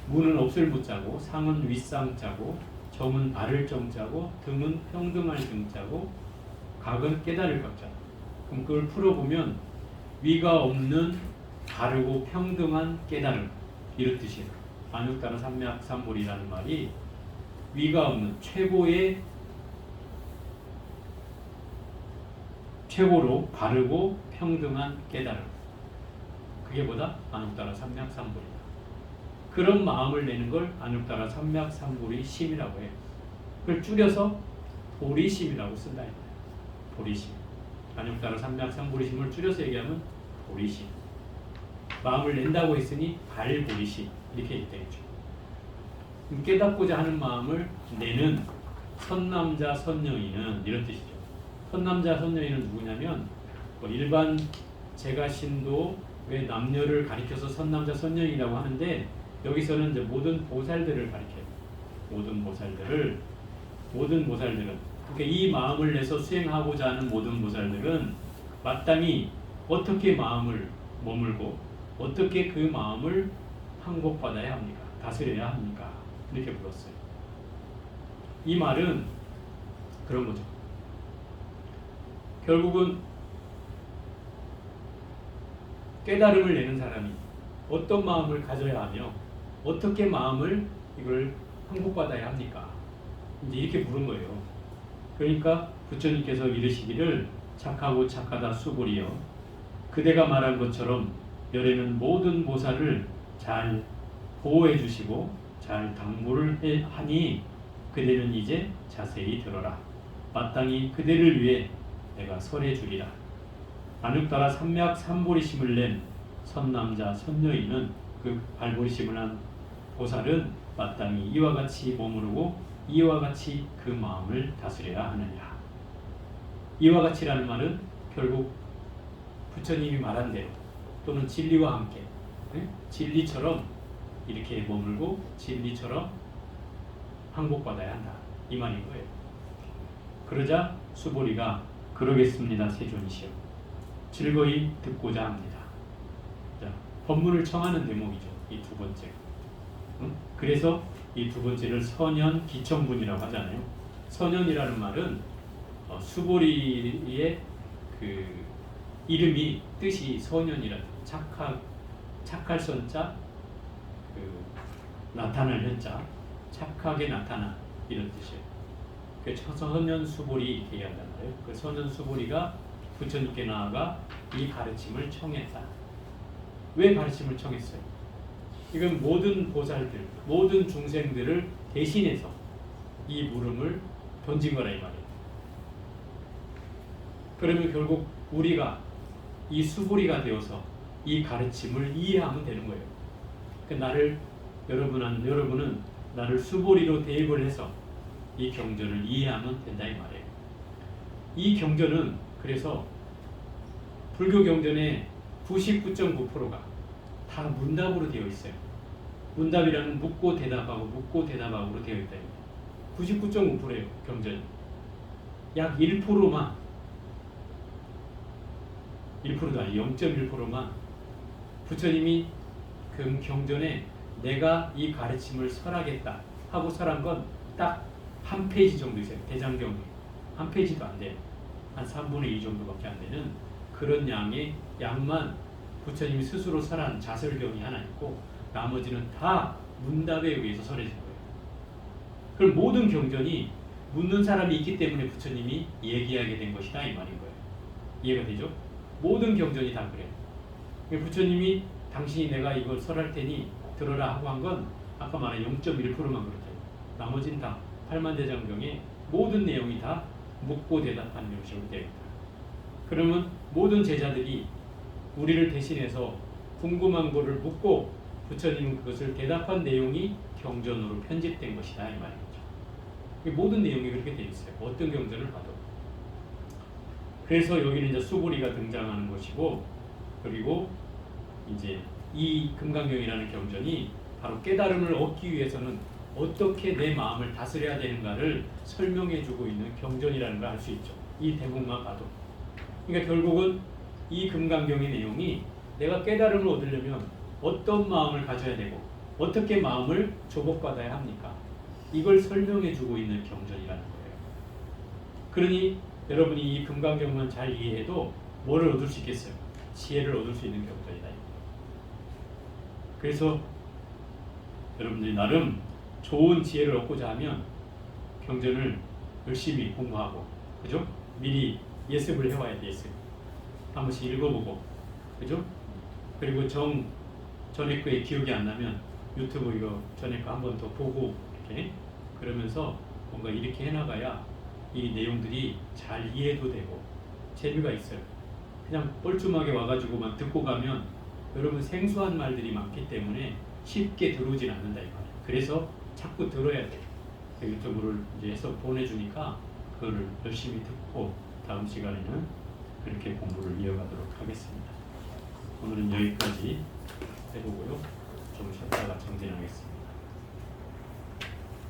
무는 없을 무자고, 상은 윗상자고, 정은 바를 정자고, 등은 평등할 등자고, 각은 깨달을 각자. 그럼 그걸 풀어보면 위가 없는 바르고 평등한 깨달음, 이런 뜻이에요. 안욕 따라 삼맥 삼보리라는 말이 위가 없는 최고로 바르고 평등한 깨달음, 그게 뭐다? 안욕 따라 삼맥 삼보리다. 그런 마음을 내는 걸 안욕 따라 삼맥 삼보리 심이라고 해요. 그걸 줄여서 보리심이라고 쓴다. 보리심. 안욕 따라 삼맥 삼보리 심을 줄여서 얘기하면 보리심. 마음을 낸다고 했으니 발보리심, 이렇게 얘기되죠. 깨닫고자 하는 마음을 내는 선남자 선녀인은 이런 뜻이죠. 선남자 선녀인은 누구냐면, 일반 제가신도의 남녀를 가리켜서 선남자 선녀인이라고 하는데, 여기서는 이제 모든 보살들을 가리켜요. 모든 보살들은, 그러니까 이 마음을 내서 수행하고자 하는 모든 보살들은 마땅히 어떻게 마음을 머물고 어떻게 그 마음을 항복받아야 합니까? 다스려야 합니까? 이렇게 물었어요. 이 말은 그런 거죠. 결국은 깨달음을 내는 사람이 어떤 마음을 가져야 하며 어떻게 마음을 이걸 항복받아야 합니까? 이제 이렇게 물은 거예요. 그러니까 부처님께서 이르시기를 착하고 착하다 수보리여, 그대가 말한 것처럼 열애는 모든 보살을 잘 보호해 주시고 잘 당부를 하니 그대는 이제 자세히 들어라. 마땅히 그대를 위해 내가 설해 주리라. 안욕 따라 삼맥 삼보리심을 낸 선남자 선녀인은, 그 발보리심을 한 보살은 마땅히 이와 같이 머무르고 이와 같이 그 마음을 다스려야 하느냐. 이와 같이라는 말은 결국 부처님이 말한 대로 또는 진리와 함께, 진리처럼 이렇게 머물고 진리처럼 항복받아야 한다, 이 말인 거예요. 그러자 수보리가 그러겠습니다 세존이시여, 즐거이 듣고자 합니다. 자, 법문을 청하는 대목이죠, 이 두 번째. 그래서 이 두 번째를 선현 기청분이라고 하잖아요. 선현이라는 말은 수보리의 그 이름이 뜻이 선현이라, 착할 선자, 그 나타날 현자, 착하게 나타나, 이런 뜻이에요. 그 선현 수보리 이렇게 얘기한단 말이에요. 그 선현 수보리가 부처님께 나아가 이 가르침을 청했다. 왜 가르침을 청했어요? 이건 모든 보살들, 모든 중생들을 대신해서 이 물음을 던진 거라 이 말이에요. 그러면 결국 우리가 이 수보리가 되어서 이 가르침을 이해하면 되는 거예요. 그러니까 여러분은 나를 수보리로 대입을 해서 이 경전을 이해하면 된다 이 말이에요. 이 경전은 그래서 불교 경전의 99.9%가 다 문답으로 되어 있어요. 문답이라는 묻고 대답하고로 되어 있다. 99.5%예요 경전이. 약 1%만, 1%도 아니 0.1%만 부처님이 그 경전에 내가 이 가르침을 설하겠다 하고 설한 건 딱 한 페이지 정도 있어요. 대장경이 한 페이지도 안 돼요. 한 3분의 2 정도밖에 안 되는 그런 양의 양만 부처님이 스스로 설한 자설경이 하나 있고, 나머지는 다 문답에 의해서 설해진 거예요. 그럼 모든 경전이 묻는 사람이 있기 때문에 부처님이 얘기하게 된 것이다 이 말인 거예요. 이해가 되죠? 모든 경전이 다 그래요. 부처님이 당신이 내가 이걸 설할 테니 들어라 하고 한 건 아까 말한 0.1%만 그렇대요. 나머지는 다 팔만대장경의 모든 내용이 다 묻고 대답한 형식으로 되어 있다. 그러면 모든 제자들이 우리를 대신해서 궁금한 거를 묻고 부처님은 그것을 대답한 내용이 경전으로 편집된 것이다 이 말이죠. 모든 내용이 그렇게 되어 있어요. 어떤 경전을 봐도. 그래서 여기는 이제 수고리가 등장하는 것이고, 그리고 이제 이 금강경이라는 경전이 바로 깨달음을 얻기 위해서는 어떻게 내 마음을 다스려야 되는가를 설명해주고 있는 경전이라는 걸 알 수 있죠. 이 대목만 봐도. 그러니까 결국은 이 금강경의 내용이 내가 깨달음을 얻으려면 어떤 마음을 가져야 되고 어떻게 마음을 조복받아야 합니까? 이걸 설명해주고 있는 경전이라는 거예요. 그러니 여러분이 이 금강경만 잘 이해해도 뭐를 얻을 수 있겠어요? 지혜를 얻을 수 있는 경전이다. 그래서 여러분들이 나름 좋은 지혜를 얻고자 하면 경전을 열심히 공부하고, 그죠? 미리 예습을 해와야 돼. 예습 한 번씩 읽어보고, 그죠? 그리고 전에 거에 기억이 안 나면 유튜브 이거 전에 거 한 번 더 보고 이렇게, 그러면서 뭔가 이렇게 해나가야 이 내용들이 잘 이해도 되고 재미가 있어요. 그냥 뻘쭘하게 와가지고만 듣고 가면 여러분 생소한 말들이 많기 때문에 쉽게 들어오진 않는다 이 말이에요. 그래서 자꾸 들어야 돼요. 유튜브를 이제 해서 보내주니까 그거를 열심히 듣고 다음 시간에는 그렇게 공부를 이어가도록 하겠습니다. 오늘은 여기까지 해보고요. 좀 쉬었다가 정진하겠습니다.